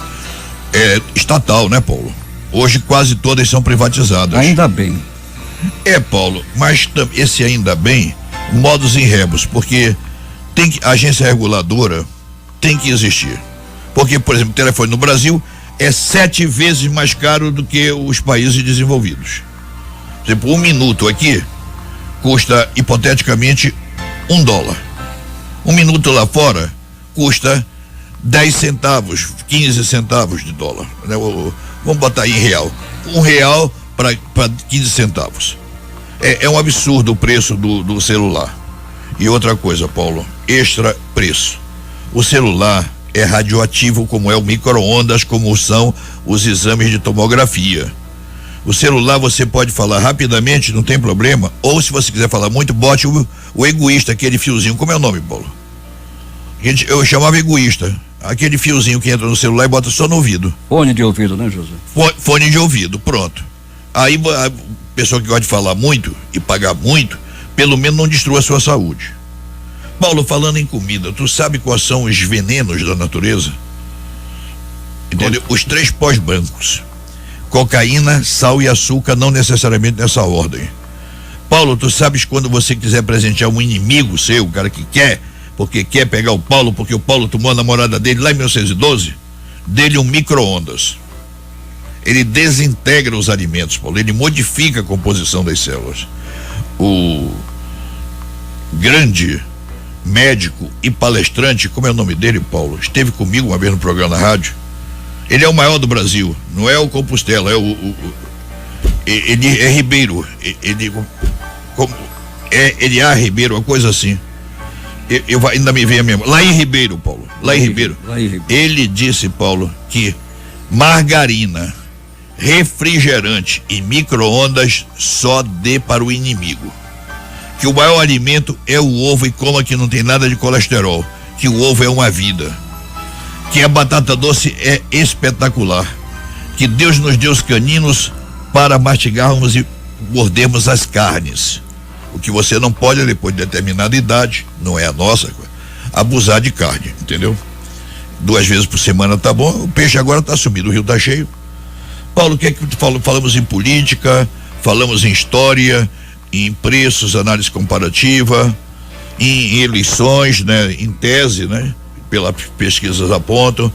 estatal, né, Paulo? Hoje quase todas são privatizadas.
Ainda bem.
Paulo, mas esse ainda bem, modos e rebus, porque a agência reguladora tem que existir. Porque, por exemplo, o telefone no Brasil é 7 vezes mais caro do que os países desenvolvidos. Por exemplo, 1 minuto aqui custa, hipoteticamente, $1. 1 minuto lá fora custa 10 centavos, 15 centavos de dólar. Né? Vamos botar aí em real. R$1 para 15 centavos. É um absurdo o preço do celular. E outra coisa, Paulo, extra preço. O celular é radioativo, como é o micro-ondas, como são os exames de tomografia. O celular você pode falar rapidamente, não tem problema, ou se você quiser falar muito, bote o egoísta, aquele fiozinho. Como é o nome, Paulo? Eu chamava egoísta, aquele fiozinho que entra no celular e bota só no ouvido.
Fone de ouvido, né, José?
Fone de ouvido, pronto. Aí a pessoa que gosta de falar muito e pagar muito, pelo menos não destrua a sua saúde. Paulo, falando em comida, tu sabe quais são os venenos da natureza? Entendeu? Os 3 pós-brancos: cocaína, sal e açúcar, não necessariamente nessa ordem. Paulo, tu sabes quando você quiser presentear um inimigo seu, o cara que quer, porque quer pegar o Paulo, porque o Paulo tomou a namorada dele lá em 1912, dele um micro-ondas. Ele desintegra os alimentos, Paulo, ele modifica a composição das células. O grande médico e palestrante, como é o nome dele, Paulo? Esteve comigo uma vez no programa na rádio. Ele é o maior do Brasil, não é o Compostela, ele é Ribeiro, Eliá Ribeiro, uma coisa assim. Ainda me vem a memória. Lá em Ribeiro, Paulo. Lá em Ribeiro. Ele disse, Paulo, que margarina, refrigerante e micro-ondas só dê para o inimigo. Que o maior alimento é o ovo, e coma que não tem nada de colesterol. Que o ovo é uma vida. Que a batata doce é espetacular. Que Deus nos deu os caninos para mastigarmos e mordermos as carnes. O que você não pode, depois de determinada idade, não é a nossa, abusar de carne, entendeu? 2 vezes por semana tá bom. O peixe agora tá sumido, o rio tá cheio. Paulo, o que é que tu falou? Falamos em política, falamos em história, em preços, análise comparativa, em eleições, né? Em tese, né? Pelas pesquisas apontam,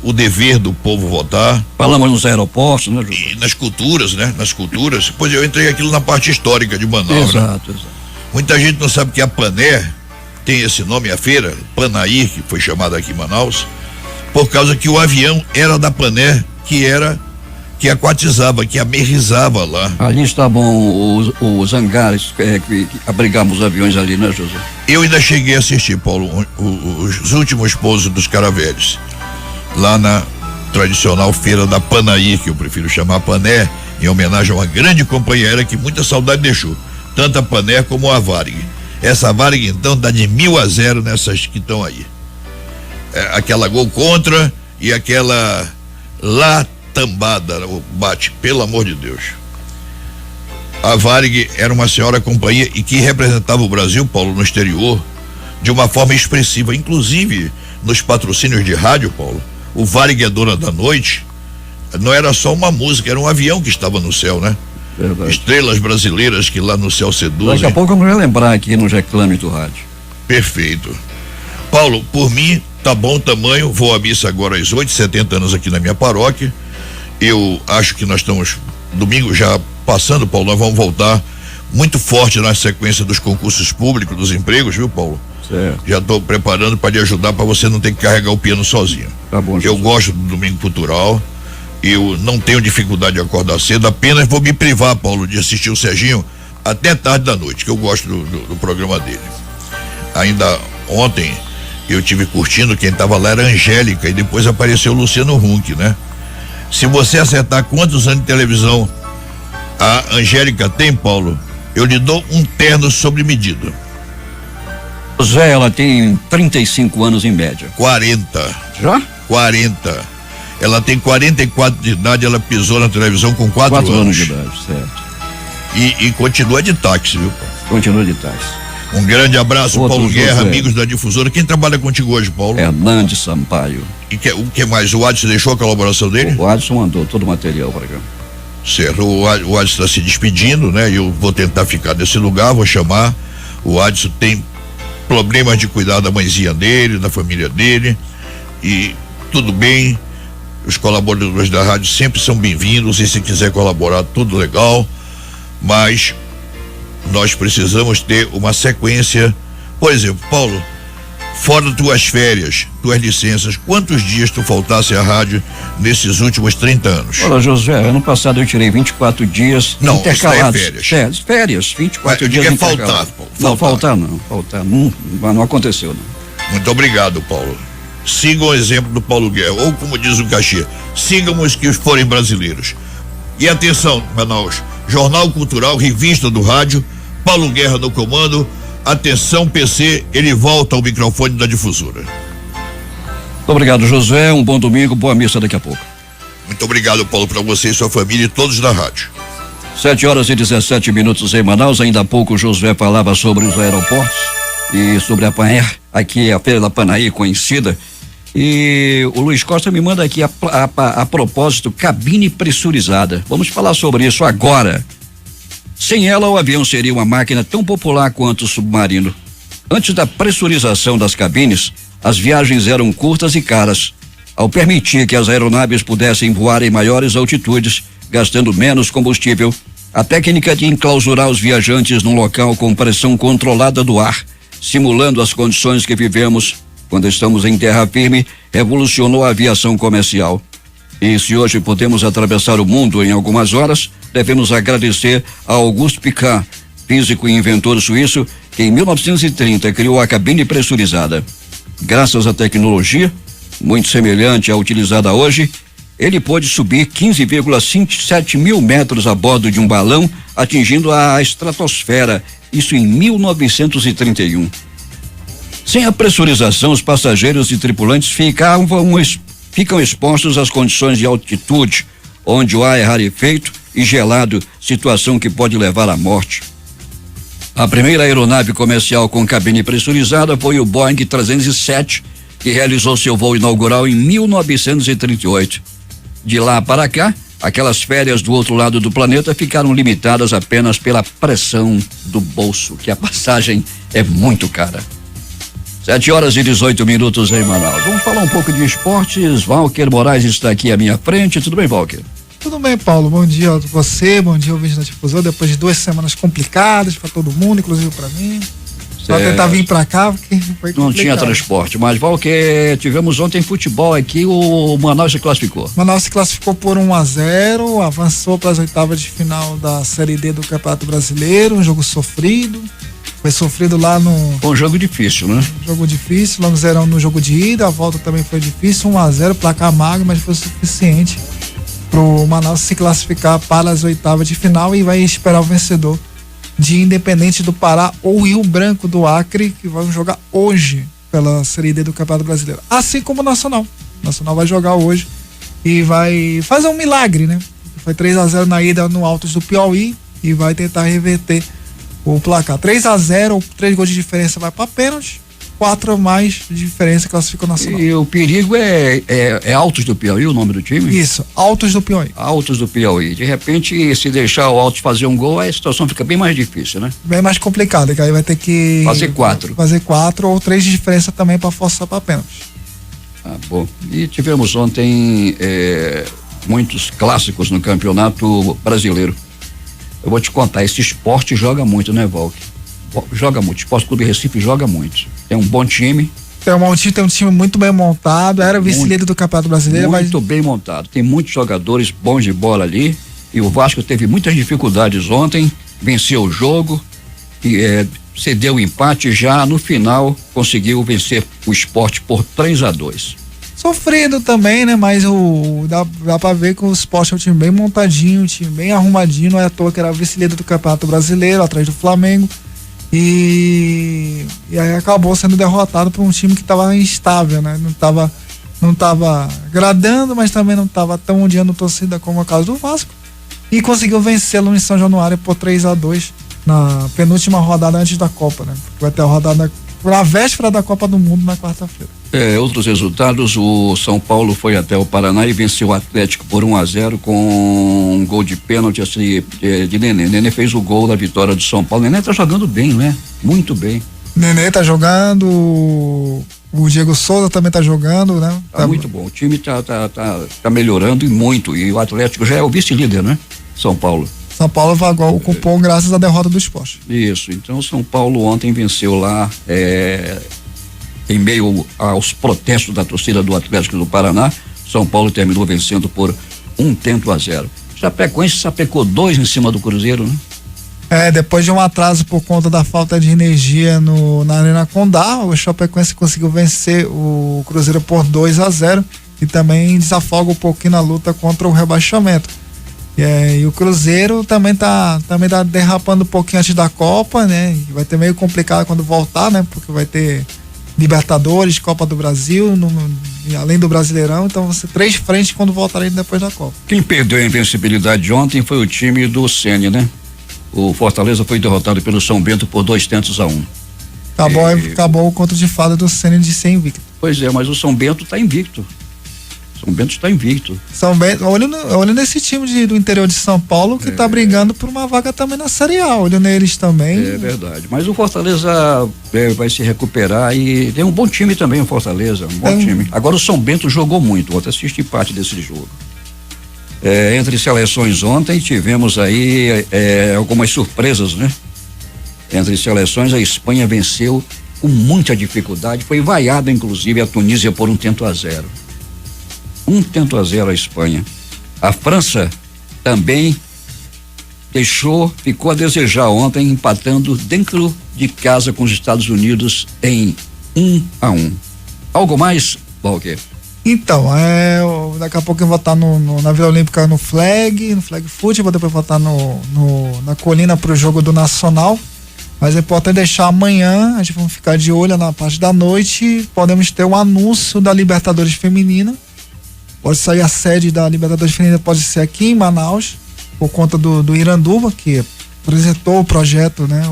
o dever do povo votar.
Falamos nos aeroportos, né, José?
E nas culturas, né? Nas culturas. Pois eu entrei aquilo na parte histórica de Manaus.
Exato,
né? Exato. Muita gente não sabe que a Pané tem esse nome, a feira, Panair, que foi chamada aqui em Manaus, por causa que o avião era da Pané, que aquatizava, que amerrizava lá.
Ali estavam os hangares que abrigavam os aviões ali, né, José?
Eu ainda cheguei a assistir, Paulo, os últimos pousos dos caravelhas, lá na tradicional feira da Panair, que eu prefiro chamar Pané, em homenagem a uma grande companhia aérea que muita saudade deixou, tanto a Pané como a Varig. Essa Varig, então, dá de 1.000-0 nessas que estão aí. Aquela Gol Contra e aquela Latambada, o bate, pelo amor de Deus. A Varig era uma senhora companhia e que representava o Brasil, Paulo, no exterior, de uma forma expressiva, inclusive nos patrocínios de rádio, Paulo. O Varig é Dona da Noite, não era só uma música, era um avião que estava no céu, né? Verdade. Estrelas brasileiras que lá no céu seduzem.
Daqui a pouco eu não vou lembrar aqui no reclame do rádio.
Perfeito. Paulo, por mim, tá bom o tamanho, vou à missa agora às 8, 70 anos aqui na minha paróquia. Eu acho que nós estamos, domingo já passando, Paulo, nós vamos voltar muito forte na sequência dos concursos públicos, dos empregos, viu, Paulo?
Certo.
Já estou preparando para lhe ajudar, para você não ter que carregar o piano sozinho.
Tá bom,
eu gosto do domingo cultural, eu não tenho dificuldade de acordar cedo, apenas vou me privar, Paulo, de assistir o Serginho até tarde da noite, que eu gosto do programa dele. Ainda ontem eu tive curtindo, quem estava lá era a Angélica e depois apareceu o Luciano Huck, né? Se você acertar quantos anos de televisão a Angélica tem, Paulo, eu lhe dou um terno sobre medida.
José, ela tem 35 anos em média.
40.
Já?
40. Ela tem 44 de idade, ela pisou na televisão com 4 anos
de idade, certo.
E continua de táxi, viu, Paulo?
Continua de táxi.
Um grande abraço, Paulo Guerra, amigos da Difusora. Quem trabalha contigo hoje, Paulo?
Hernandes Sampaio.
E o que mais? O Adson deixou a colaboração dele?
O Adson mandou todo o material para cá.
Certo, o Adson está se despedindo, né? Eu vou tentar ficar nesse lugar, vou chamar. O Adson tem problemas de cuidar da mãezinha dele, da família dele, e tudo bem. Os colaboradores da rádio sempre são bem-vindos, e se quiser colaborar, tudo legal, mas nós precisamos ter uma sequência. Por exemplo, Paulo, fora tuas férias, tuas licenças, quantos dias tu faltasse à rádio nesses últimos 30 anos?
Olha, José, ano passado eu tirei 24 dias intercalados.
Férias.
Férias, 24 dias intercalados. Faltar não aconteceu, não.
Muito obrigado, Paulo. Sigam o exemplo do Paulo Guerra, ou como diz o Caxias, sigam os que forem brasileiros. E atenção, Manaus, Jornal Cultural, revista do rádio, Paulo Guerra no comando. Atenção, PC, ele volta ao microfone da Difusora.
Muito obrigado, José, um bom domingo, boa missa daqui a pouco.
Muito obrigado, Paulo, para você e sua família e todos da rádio.
7h17 em Manaus. Ainda há pouco o Josué falava sobre os aeroportos e sobre a Paner, aqui a Feira da Panair conhecida. E o Luiz Costa me manda aqui a propósito, cabine pressurizada. Vamos falar sobre isso agora. Sem ela, o avião seria uma máquina tão popular quanto o submarino. Antes da pressurização das cabines, as viagens eram curtas e caras. Ao permitir que as aeronaves pudessem voar em maiores altitudes, gastando menos combustível, a técnica de enclausurar os viajantes num local com pressão controlada do ar, simulando as condições que vivemos quando estamos em terra firme, revolucionou a aviação comercial. E se hoje podemos atravessar o mundo em algumas horas, devemos agradecer a Auguste Piccard, físico e inventor suíço, que em 1930 criou a cabine pressurizada. Graças à tecnologia, muito semelhante à utilizada hoje, ele pôde subir 15,57 mil metros a bordo de um balão, atingindo a estratosfera, isso em 1931. Sem a pressurização, os passageiros e tripulantes ficam expostos às condições de altitude, onde o ar é rarefeito e gelado, situação que pode levar à morte. A primeira aeronave comercial com cabine pressurizada foi o Boeing 307, que realizou seu voo inaugural em 1938. De lá para cá, aquelas férias do outro lado do planeta ficaram limitadas apenas pela pressão do bolso, que a passagem é muito cara. 7h18 em Manaus. Vamos falar um pouco de esportes. Walker Moraes está aqui à minha frente. Tudo bem, Walker?
Tudo bem, Paulo. Bom dia a você, bom dia, ouvinte da Difusora. Depois de 2 semanas complicadas para todo mundo, inclusive para mim. Só tentar vir pra cá, porque foi complicado.
Não tinha transporte, mas Valquer, tivemos ontem futebol aqui, o Manaus se classificou.
Manaus se classificou por 1-0, avançou para as oitavas de final da Série D do Campeonato Brasileiro, um jogo sofrido. Foi sofrido lá no...
Foi um jogo difícil, né?
Jogo difícil, lá no 0-1 no jogo de ida, a volta também foi difícil, 1-0, placar magro, mas foi suficiente pro Manaus se classificar para as oitavas de final e vai esperar o vencedor de Independente do Pará ou Rio Branco do Acre, que vão jogar hoje pela Série D do Campeonato Brasileiro. Assim como o Nacional. O Nacional vai jogar hoje e vai fazer um milagre, né? Foi 3-0 na ida no Altos do Piauí e vai tentar reverter o placar. 3-0, 3 gols de diferença vai para pênalti, 4 a mais de diferença classifica o Nacional.
E o perigo é Altos do Piauí, o nome do time?
Isso, Altos do Piauí.
Altos do Piauí. De repente, se deixar o Altos fazer um gol, a situação fica bem mais difícil, né?
Bem mais complicado, que aí vai ter que
fazer 4.
Fazer 4 ou 3 de diferença também para forçar para pênalti.
Ah, bom. E tivemos ontem muitos clássicos no Campeonato Brasileiro. Eu vou te contar, esse esporte joga muito, né, Valque? Joga muito, Esporte Clube Recife joga muito. Tem um bom time.
Tem um time muito bem montado, era vice-líder do Campeonato Brasileiro.
Muito bem montado, tem muitos jogadores bons de bola ali, e o Vasco teve muitas dificuldades ontem, venceu o jogo, e cedeu o empate, já no final conseguiu vencer o Esporte por 3-2.
Sofrido também, né? Mas dá pra ver que o Sport é um time bem montadinho, um time bem arrumadinho, não é à toa que era vice-líder do Campeonato Brasileiro, atrás do Flamengo. E aí acabou sendo derrotado por um time que estava instável, né? Não tava agradando, mas também não estava tão odiando a torcida como é o caso do Vasco. E conseguiu vencê-lo em São Januário por 3-2 na penúltima rodada antes da Copa, né? Porque vai ter a rodada na véspera da Copa do Mundo na quarta-feira.
Outros resultados, o São Paulo foi até o Paraná e venceu o Atlético por 1-0 com um gol de pênalti de Nenê. Nenê fez o gol da vitória do São Paulo. Nenê tá jogando bem, né? Muito bem.
Nenê tá jogando, o Diego Souza também tá jogando, né?
Tá muito bom, o time tá melhorando e muito, e o Atlético já é o vice-líder, né? São Paulo
vagou o cupom graças à derrota do Sport.
Isso, então o São Paulo ontem venceu lá, em meio aos protestos da torcida do Atlético do Paraná. São Paulo terminou vencendo por 1-0. Chapecoense sapecou 2 em cima do Cruzeiro, né?
Depois de um atraso por conta da falta de energia na Arena Condá, o Chapecoense conseguiu vencer o Cruzeiro por 2-0 e também desafoga um pouquinho na luta contra o rebaixamento. E o Cruzeiro também tá derrapando um pouquinho antes da Copa, né? Vai ter meio complicado quando voltar, né? Porque vai ter Libertadores, Copa do Brasil, além do Brasileirão, então vão ser 3 frentes quando voltarem depois da Copa.
Quem perdeu a invencibilidade ontem foi o time do Ceni, né? O Fortaleza foi derrotado pelo São Bento por 2-1.
Acabou o conto de fada do Ceni de ser invicto.
Pois é, mas o São Bento está invicto.
São Bento, olho nesse time do interior de São Paulo que tá brigando por uma vaga também na Série A, olho neles também.
É verdade, mas o Fortaleza vai se recuperar e tem um bom time também, o Fortaleza, um bom time. Agora o São Bento jogou muito, ontem assisti parte desse jogo. Entre seleções ontem tivemos aí algumas surpresas, né? Entre seleções, a Espanha venceu com muita dificuldade, foi vaiada inclusive a Tunísia por 1-0. 1-0 a Espanha. A França também ficou a desejar ontem, empatando dentro de casa com os Estados Unidos em 1-1. Algo mais, Valquer?
Então, daqui a pouco eu vou estar na Vila Olímpica no Flag Foot, vou depois voltar na Colina pro jogo do Nacional. Mas é importante deixar amanhã, a gente vai ficar de olho na parte da noite, podemos ter um anúncio da Libertadores Feminina. Pode sair a sede da Libertadores Feminina, pode ser aqui em Manaus, por conta do Iranduba, que apresentou o projeto, né?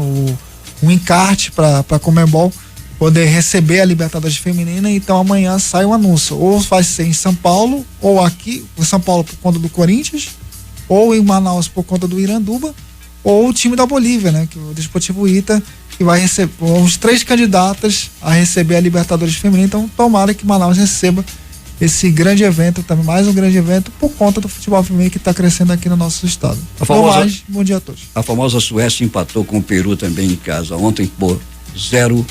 O encarte para a Conmebol poder receber a Libertadores Feminina. Então amanhã sai o anúncio, ou vai ser em São Paulo, ou aqui em São Paulo por conta do Corinthians, ou em Manaus por conta do Iranduba, ou o time da Bolívia, né? Que o Desportivo Ita, que vai receber os 3 candidatas a receber a Libertadores Feminina. Então tomara que Manaus receba esse grande evento, também mais um grande evento por conta do futebol feminino que está crescendo aqui no nosso estado. Bom dia a todos.
A famosa Suécia empatou com o Peru também em casa ontem por 0-0.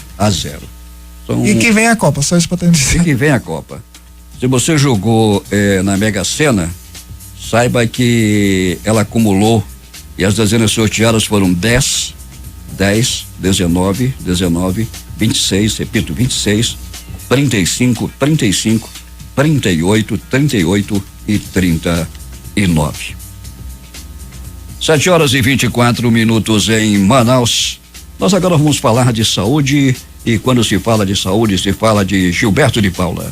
Então,
E que vem a Copa, só isso pra ter dizer.
E que vem a Copa. Se você jogou na Mega Sena, saiba que ela acumulou e as dezenas sorteadas foram 10, 19, 26, repito, 26, 35, 35, 38, 38 e 39. 7h24 em Manaus. Nós agora vamos falar de saúde, e quando se fala de saúde, se fala de Gilberto de Paula.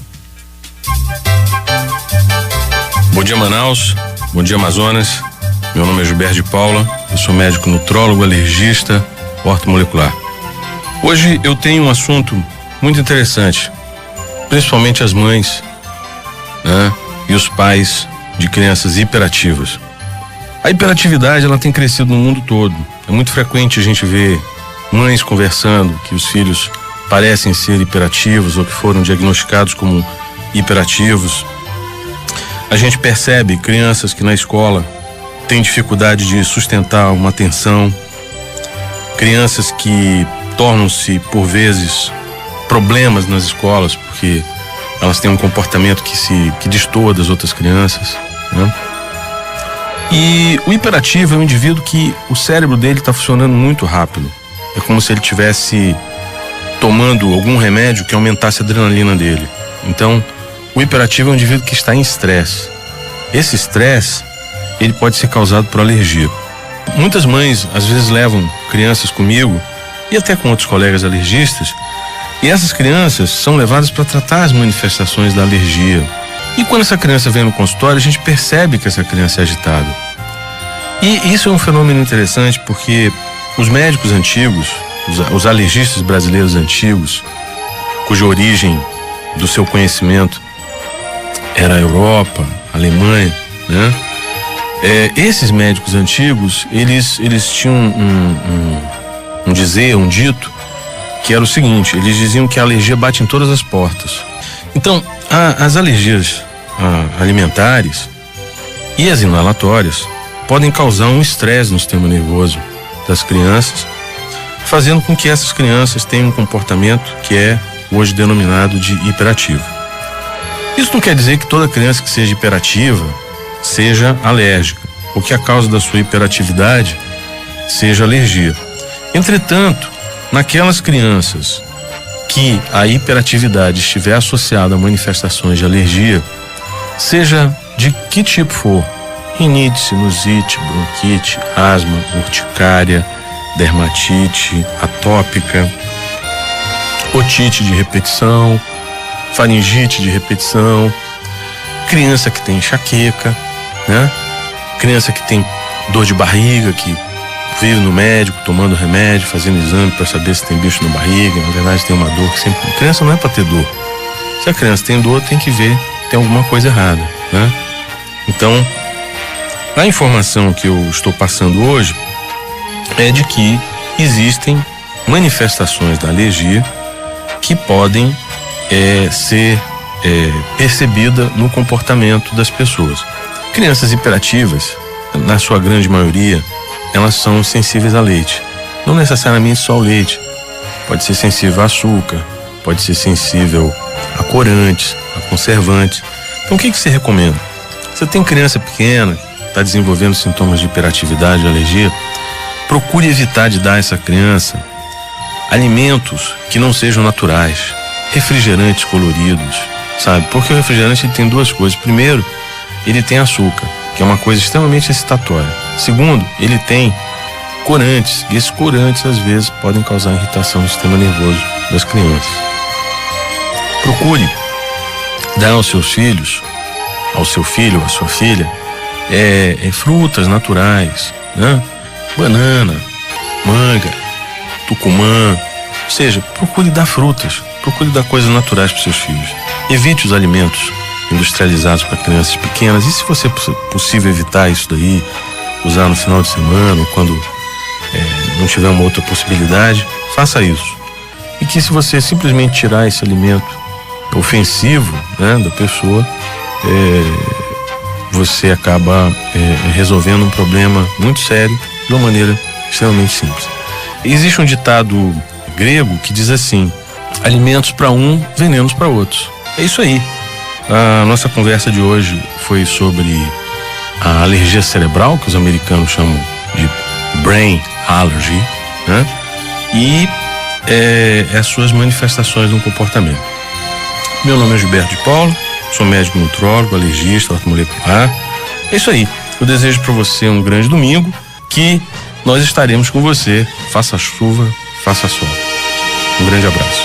Bom dia, Manaus. Bom dia, Amazonas. Meu nome é Gilberto de Paula. Eu sou médico nutrólogo, alergista, ortomolecular. Hoje eu tenho um assunto muito interessante, principalmente as mães, né, e os pais de crianças hiperativas. A hiperatividade, ela tem crescido no mundo todo. É muito frequente a gente ver mães conversando que os filhos parecem ser hiperativos ou que foram diagnosticados como hiperativos. A gente percebe crianças que na escola têm dificuldade de sustentar uma atenção, crianças que tornam-se, por vezes, problemas nas escolas, porque elas têm um comportamento que destoa das outras crianças, né? E o hiperativo é um indivíduo que o cérebro dele está funcionando muito rápido. É como se ele estivesse tomando algum remédio que aumentasse a adrenalina dele. Então, o hiperativo é um indivíduo que está em estresse. Esse estresse, ele pode ser causado por alergia. Muitas mães, às vezes, levam crianças comigo e até com outros colegas alergistas, e essas crianças são levadas para tratar as manifestações da alergia. E quando essa criança vem no consultório, a gente percebe que essa criança é agitada. E isso é um fenômeno interessante porque os médicos antigos, os alergistas brasileiros antigos, cuja origem do seu conhecimento era a Europa, a Alemanha, né? Esses médicos antigos, eles tinham um dito, que era o seguinte: eles diziam que a alergia bate em todas as portas. Então, as alergias alimentares e as inalatórias podem causar um estresse no sistema nervoso das crianças, fazendo com que essas crianças tenham um comportamento que é hoje denominado de hiperativo. Isso não quer dizer que toda criança que seja hiperativa seja alérgica, ou que a causa da sua hiperatividade seja alergia. Entretanto, naquelas crianças que a hiperatividade estiver associada a manifestações de alergia, seja de que tipo for, rinite, sinusite, bronquite, asma, urticária, dermatite atópica, otite de repetição, faringite de repetição, criança que tem enxaqueca, né? Criança que tem dor de barriga, que vive no médico, tomando remédio, fazendo exame para saber se tem bicho na barriga, na verdade tem uma dor que sempre... Criança não é para ter dor. Se a criança tem dor, tem que ver que tem alguma coisa errada, né? Então, a informação que eu estou passando hoje é de que existem manifestações da alergia que podem ser percebida no comportamento das pessoas. Crianças hiperativas, na sua grande maioria, elas são sensíveis a leite. Não necessariamente só ao leite. Pode ser sensível a açúcar, pode ser sensível a corantes, a conservantes. Então o que você recomenda? Você tem criança pequena, está desenvolvendo sintomas de hiperatividade, de alergia, procure evitar de dar a essa criança alimentos que não sejam naturais, refrigerantes coloridos, sabe? Porque o refrigerante ele tem duas coisas. Primeiro, ele tem açúcar, que é uma coisa extremamente excitatória. Segundo, ele tem corantes, e esses corantes às vezes podem causar irritação no sistema nervoso das crianças. Procure dar aos seus filhos, ao seu filho, à sua filha, frutas naturais, né? Banana, manga, tucumã, ou seja, procure dar frutas, procure dar coisas naturais para os seus filhos. Evite os alimentos industrializados para crianças pequenas, e se você possível evitar isso daí, usar no final de semana ou quando não tiver uma outra possibilidade, faça isso. E que se você simplesmente tirar esse alimento ofensivo, né, da pessoa, você acaba resolvendo um problema muito sério de uma maneira extremamente simples. Existe um ditado grego que diz assim: alimentos para um, venenos para outros. É isso aí. A nossa conversa de hoje foi sobre a alergia cerebral, que os americanos chamam de brain allergy, né? E as suas manifestações no comportamento. Meu nome é Gilberto de Paulo, sou médico nutrólogo, alergista, ortomolecular. É isso aí. Eu desejo para você um grande domingo, que nós estaremos com você, faça chuva, faça sol. Um grande abraço.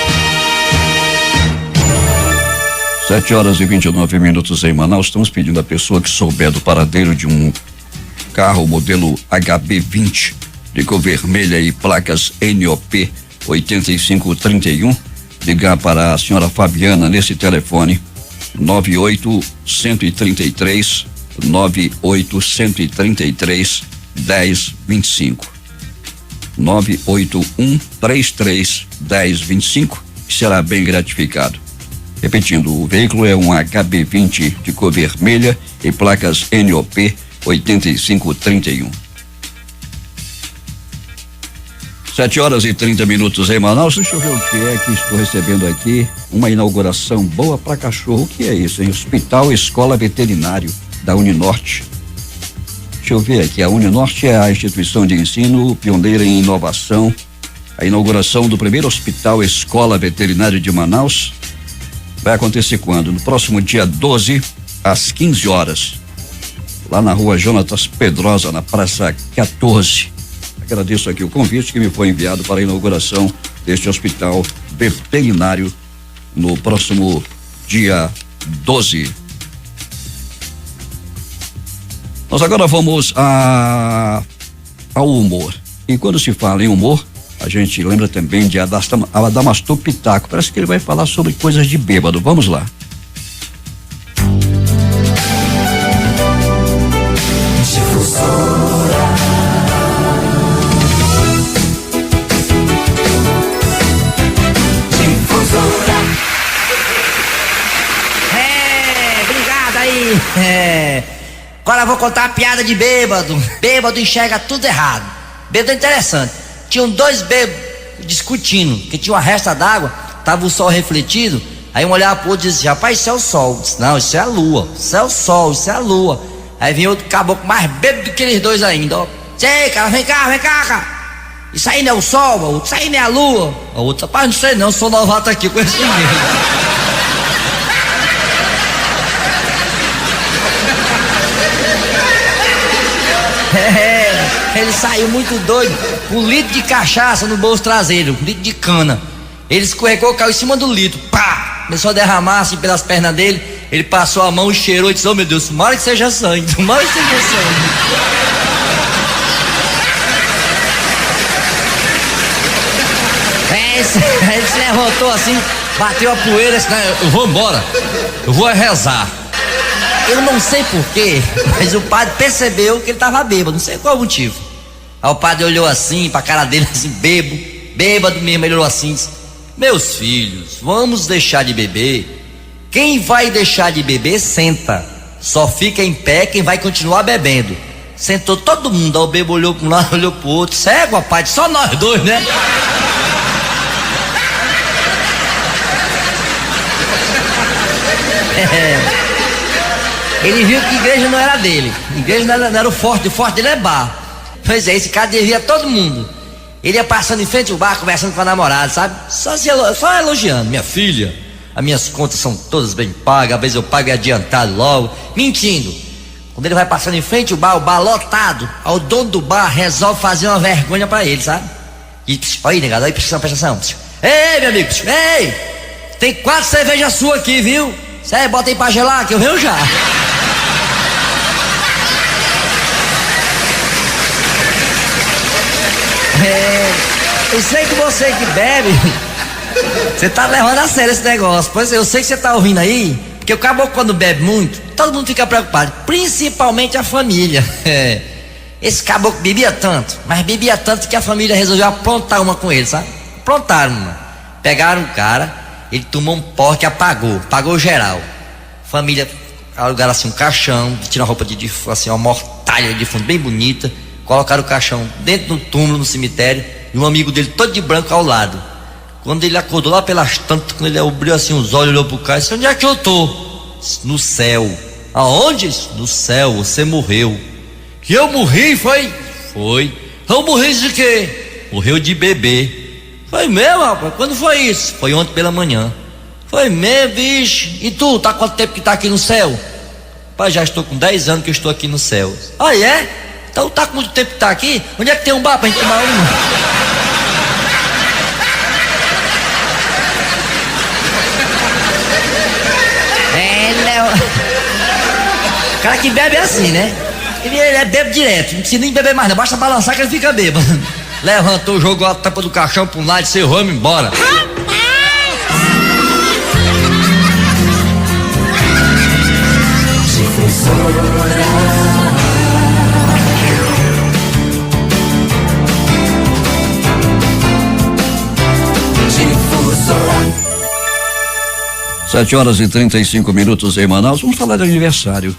7h29 em Manaus. Estamos pedindo a pessoa que souber do paradeiro de um carro modelo HB20 de cor vermelha e placas NOP 8531, ligar para a senhora Fabiana nesse telefone 98-133 1025 981331025, que será bem gratificado. Repetindo, o veículo é um HB20 de cor vermelha e placas NOP 8531. 7h30 em Manaus. Deixa eu ver o que é que estou recebendo aqui. Uma inauguração boa para cachorro. O que é isso, hein? Hospital Escola Veterinário da Uninorte. Deixa eu ver aqui. A Uninorte é a instituição de ensino pioneira em inovação. A inauguração do primeiro Hospital Escola Veterinário de Manaus vai acontecer quando? No próximo dia 12, às 15 horas. Lá na rua Jonatas Pedrosa, na Praça 14. Agradeço aqui o convite que me foi enviado para a inauguração deste hospital veterinário no próximo dia 12. Nós agora vamos ao humor. E quando se fala em humor, a gente lembra também de Adamastor Pitaco. Parece que ele vai falar sobre coisas de bêbado. Vamos lá.
Agora eu vou contar uma piada de bêbado. Bêbado enxerga tudo errado. Bêbado é interessante. Tinham dois bêbados discutindo, que tinha uma resta d'água, tava o sol refletido. Aí um olhava pro outro e dizia: rapaz, isso é o sol. Disse: não, isso é a lua. Isso é o sol, isso é a lua. Aí vinha outro caboclo mais bêbado do que eles dois ainda. Ei, cara, vem cá, cara. Isso aí não é o sol, isso aí não é a lua. O outro: rapaz, não sei não, sou novato aqui, conheço ninguém. Ele saiu muito doido, um litro de cachaça no bolso traseiro, um litro de cana. Ele escorregou, caiu em cima do litro, pá! Começou a derramar assim pelas pernas dele. Ele passou a mão, cheirou e disse: oh meu Deus, tomara que seja sangue, tomara que seja sangue. Ele se levantou assim, bateu a poeira e disse: não, eu vou embora, eu vou rezar. Eu não sei porquê, mas o padre percebeu que ele estava bêbado, não sei qual o motivo. Aí o padre olhou assim pra cara dele, assim, bêbado mesmo. Ele olhou assim e disse: meus filhos, vamos deixar de beber. Quem vai deixar de beber, senta. Só fica em pé quem vai continuar bebendo. Sentou todo mundo, aí o bêbado olhou para um lado, olhou pro outro. Cego, rapaz, só nós dois, né? Ele viu que a igreja não era dele. A igreja não era o forte dele é bar. Pois é, esse cara devia todo mundo. Ele ia passando em frente ao bar, conversando com a namorada, sabe? Só elogiando: minha filha, as minhas contas são todas bem pagas, às vezes eu pago adiantado logo. Mentindo. Quando ele vai passando em frente ao bar lotado, o dono do bar resolve fazer uma vergonha pra ele, sabe? E aí, negado, aí presta atenção. Ei, meu amigo, ei! Tem 4 cervejas suas aqui, viu? Sério, bota aí pra gelar que eu venho já. Eu sei que você que bebe, você tá levando a sério esse negócio. Pois eu sei que você tá ouvindo aí, porque o caboclo quando bebe muito, todo mundo fica preocupado, principalmente a família. Esse caboclo bebia tanto, mas bebia tanto que a família resolveu aprontar uma com ele, sabe? Aprontaram uma. Pegaram o cara, ele tomou um porre que apagou geral. Família alugaram assim um caixão, tiraram roupa de assim, uma mortalha de fundo bem bonita. Colocaram o caixão dentro do túmulo no cemitério e um amigo dele todo de branco ao lado. Quando ele acordou lá pelas tantas, quando ele abriu assim os olhos, olhou pro cara e disse: onde é que eu tô? No céu. Aonde? No céu. Você morreu. Que eu morri, foi? Foi. Eu morri de quê? Morreu de bebê. Foi mesmo, rapaz? Quando foi isso? Foi ontem pela manhã. Foi mesmo, bicho. E tu, tá quanto tempo que tá aqui no céu? Pai, já estou com 10 anos que eu estou aqui no céu. Ah, é? Então tá com muito tempo que tá aqui? Onde é que tem um bar pra gente tomar uma? O cara que bebe é assim, né? Ele bebe direto, não precisa nem beber mais, não. Basta balançar que ele fica bêbado. Levantou, jogou a tampa do caixão pra um lado e saiu, vamos embora.
Sete horas e 35 minutos em Manaus. Vamos falar de aniversário.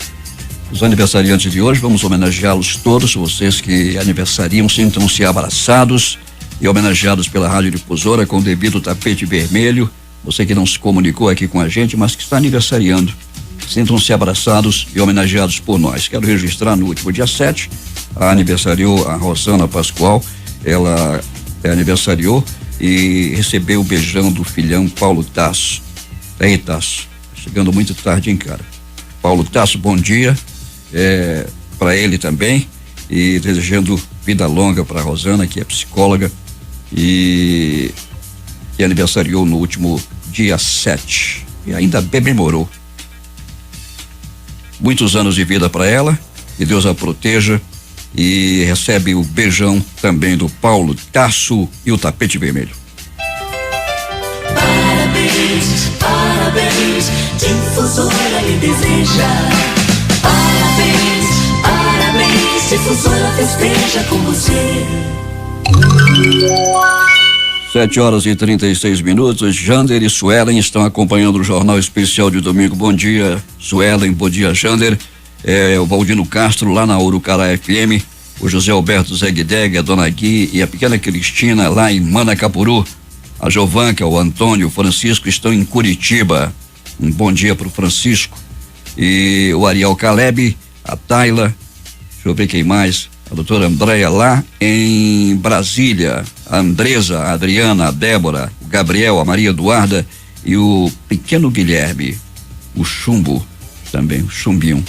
Os aniversariantes de hoje, vamos homenageá-los todos. Vocês que aniversariam, sintam-se abraçados e homenageados pela Rádio Difusora com o devido tapete vermelho. Você que não se comunicou aqui com a gente, mas que está aniversariando, sintam-se abraçados e homenageados por nós. Quero registrar no último dia 7, aniversariou a Rosana Pascoal. Ela aniversariou e recebeu o beijão do filhão Paulo Tasso. Aí, Tasso, chegando muito tarde, hein, cara? Paulo Tasso, bom dia, para ele também, e desejando vida longa para Rosana, que é psicóloga e que aniversariou no último dia 7 e ainda bem-memorou. Muitos anos de vida para ela, que Deus a proteja, e recebe o beijão também do Paulo Tasso e o tapete vermelho.
Parabéns, parabéns, Difusora lhe deseja. Parabéns, parabéns, Difusora festeja com você.
7 horas e 36 minutos. Jander e Suelen estão acompanhando o Jornal Especial de domingo. Bom dia, Suelen, bom dia, Jander. O Valdino Castro lá na Urucará FM, o José Alberto Zegdeg, a Dona Gui e a pequena Cristina lá em Manacapuru. A Jovanca, o Antônio, o Francisco estão em Curitiba. Um bom dia para o Francisco. E o Ariel Caleb, a Tayla, deixa eu ver quem mais, a doutora Andréia lá em Brasília, a Andresa, a Adriana, a Débora, o Gabriel, a Maria Eduarda e o pequeno Guilherme, o Chumbo também, o Chumbinho.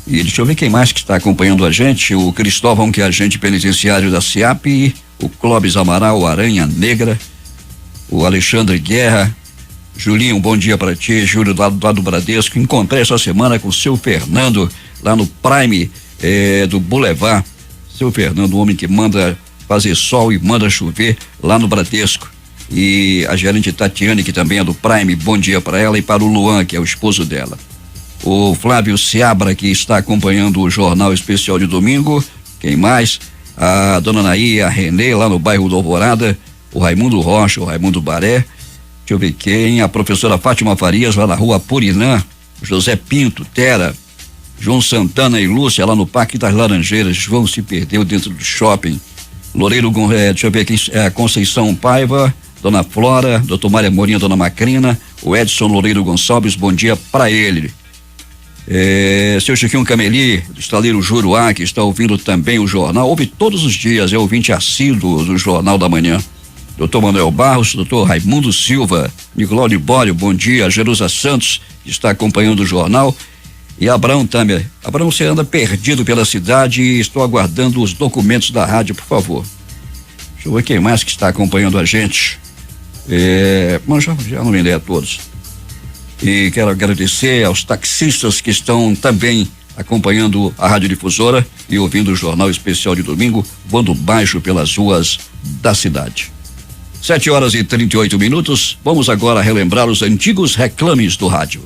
E deixa eu ver quem mais que está acompanhando a gente, o Cristóvão, que é agente penitenciário da SIAP, o Clóvis Amaral, o Aranha Negra, o Alexandre Guerra. Julinho, um bom dia para ti. Júlio, lá do Bradesco. Encontrei essa semana com o seu Fernando lá no Prime do Boulevard. Seu Fernando, o homem que manda fazer sol e manda chover lá no Bradesco. E a gerente Tatiane, que também é do Prime, bom dia para ela, e para o Luan, que é o esposo dela. O Flávio Seabra, que está acompanhando o Jornal Especial de domingo. Quem mais? A dona Naí, a Renê, lá no bairro do Alvorada. O Raimundo Rocha, o Raimundo Baré, deixa eu ver quem, a professora Fátima Farias lá na rua Purinã, José Pinto, Tera, João Santana e Lúcia lá no Parque das Laranjeiras. João se perdeu dentro do shopping. Loureiro, deixa eu ver quem, a Conceição Paiva, Dona Flora, Doutor Mária Morinha, Dona Macrina, o Edson Loureiro Gonçalves, bom dia para ele. Seu Chiquinho Cameli, do Estaleiro Juruá, que está ouvindo também o jornal, ouve todos os dias, é ouvinte assíduo do Jornal da Manhã. Doutor Manuel Barros, doutor Raimundo Silva, Nicolau Libório, bom dia. Jerusa Santos, que está acompanhando o jornal. E Abraão Tamer. Abraão, você anda perdido pela cidade e estou aguardando os documentos da rádio, por favor. Deixa eu ver quem mais que está acompanhando a gente. Mas já não me lembro a todos. E quero agradecer aos taxistas que estão também acompanhando a Rádio Difusora e ouvindo o Jornal Especial de domingo, voando baixo pelas ruas da cidade. 7 horas e 38 minutos. Vamos agora relembrar os antigos reclames do rádio.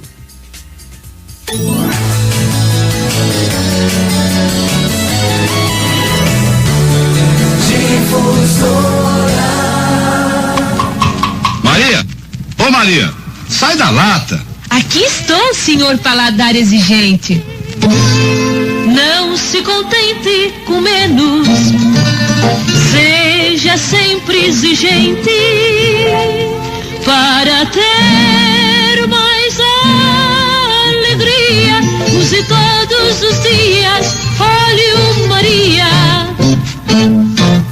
Maria! Ô Maria! Sai da lata!
Aqui estou, senhor paladar exigente. Não se contente com menos. Seja seja sempre exigente para ter mais alegria. Use todos os dias óleo Maria.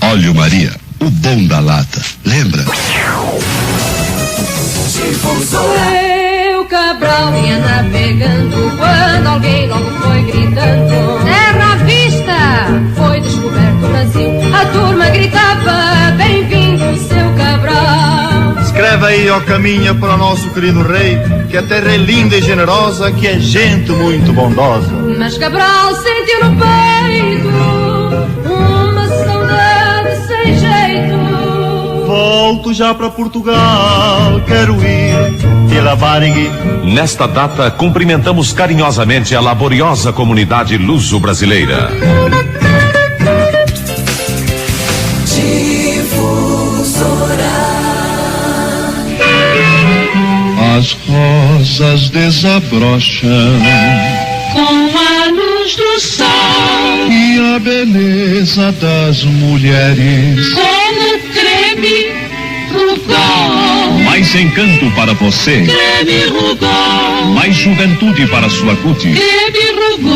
Óleo Maria, o bom da lata. Lembra?
Seu Cabral vinha navegando quando alguém logo foi gritando: terra à vista! Foi descoberto o Brasil. A turma gritava: bem-vindo, seu Cabral.
Escreve aí, ó, caminha para o nosso querido rei, que a terra é linda e generosa, que é gente muito bondosa.
Mas Cabral sentiu no peito uma saudade sem jeito.
Volto já para Portugal, quero ir pela Varengue.
Nesta data, cumprimentamos carinhosamente a laboriosa comunidade luso-brasileira.
As rosas desabrocham
Com a luz do sol,
e a beleza das mulheres.
como creme Rugol,
Mais encanto para você,
creme Rugol,
mais juventude para sua cutis.
creme Rugol.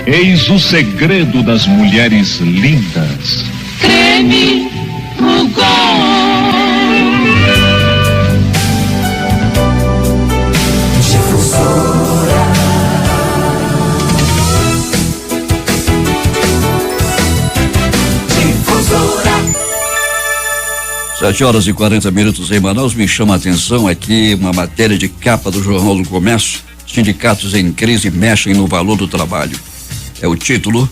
Eis o segredo das mulheres lindas.
Creme Rugol.
7h40 em Manaus. Me chama a atenção aqui uma matéria de capa do Jornal do Comércio. Sindicatos em crise mexem no valor do trabalho. É o título.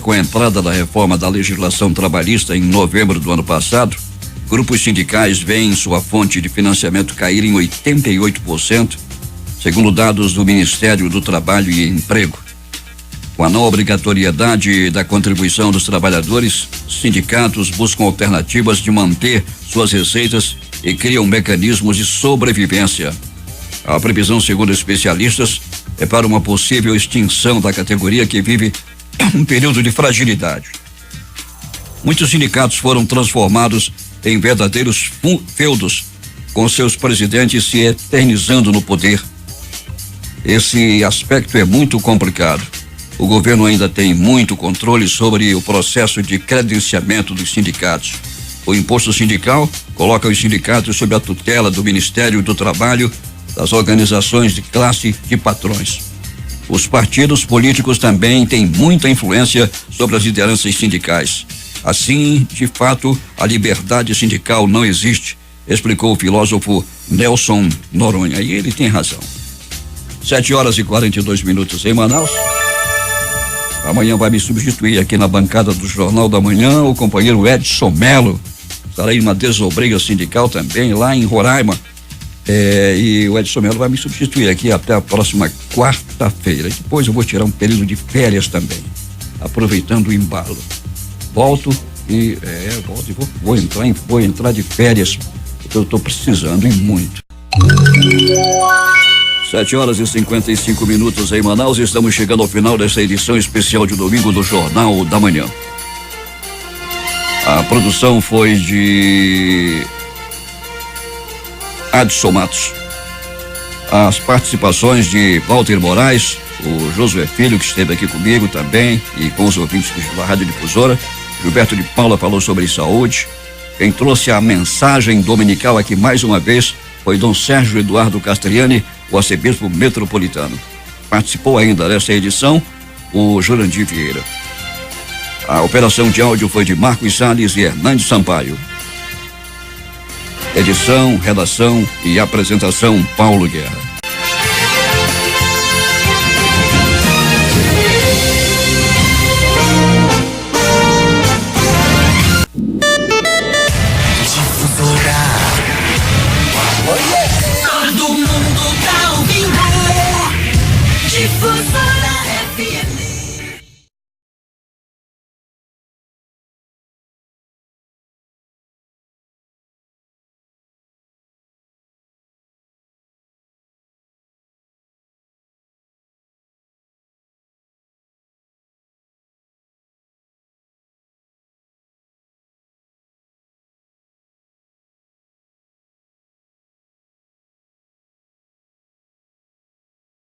Com a entrada da reforma da legislação trabalhista em novembro do ano passado, grupos sindicais veem sua fonte de financiamento cair em 88%, segundo dados do Ministério do Trabalho e Emprego. Com a não obrigatoriedade da contribuição dos trabalhadores, sindicatos buscam alternativas de manter suas receitas e criam mecanismos de sobrevivência. A previsão, segundo especialistas, é para uma possível extinção da categoria que vive um período de fragilidade. Muitos sindicatos foram transformados em verdadeiros feudos, com seus presidentes se eternizando no poder. Esse aspecto é muito complicado. O governo ainda tem muito controle sobre o processo de credenciamento dos sindicatos. O imposto sindical coloca os sindicatos sob a tutela do Ministério do Trabalho, das organizações de classe de patrões. Os partidos políticos também têm muita influência sobre as lideranças sindicais. Assim, de fato, a liberdade sindical não existe, explicou o filósofo Nelson Noronha. E ele tem razão. 7h42 em Manaus. Amanhã vai me substituir aqui na bancada do Jornal da Manhã o companheiro Edson Melo. Estarei numa desobreira sindical também lá em Roraima. E o Edson Melo vai me substituir aqui até a próxima quarta-feira. Depois eu vou tirar um período de férias também, aproveitando o embalo. Volto e vou entrar de férias, porque eu estou precisando e muito. 7h55 em Manaus. Estamos chegando ao final dessa edição especial de domingo do Jornal da Manhã. A produção foi de Adson Matos. As participações de Walter Moraes, o Josué Filho, que esteve aqui comigo também, e com os ouvintes da Rádio Difusora. Gilberto de Paula falou sobre saúde. Quem trouxe a mensagem dominical aqui mais uma vez foi Dom Sérgio Eduardo Castriani, o arcebispo metropolitano. Participou ainda dessa edição o Jurandir Vieira. A operação de áudio foi de Marcos Salles e Hernandes Sampaio. Edição, redação e apresentação Paulo Guerra.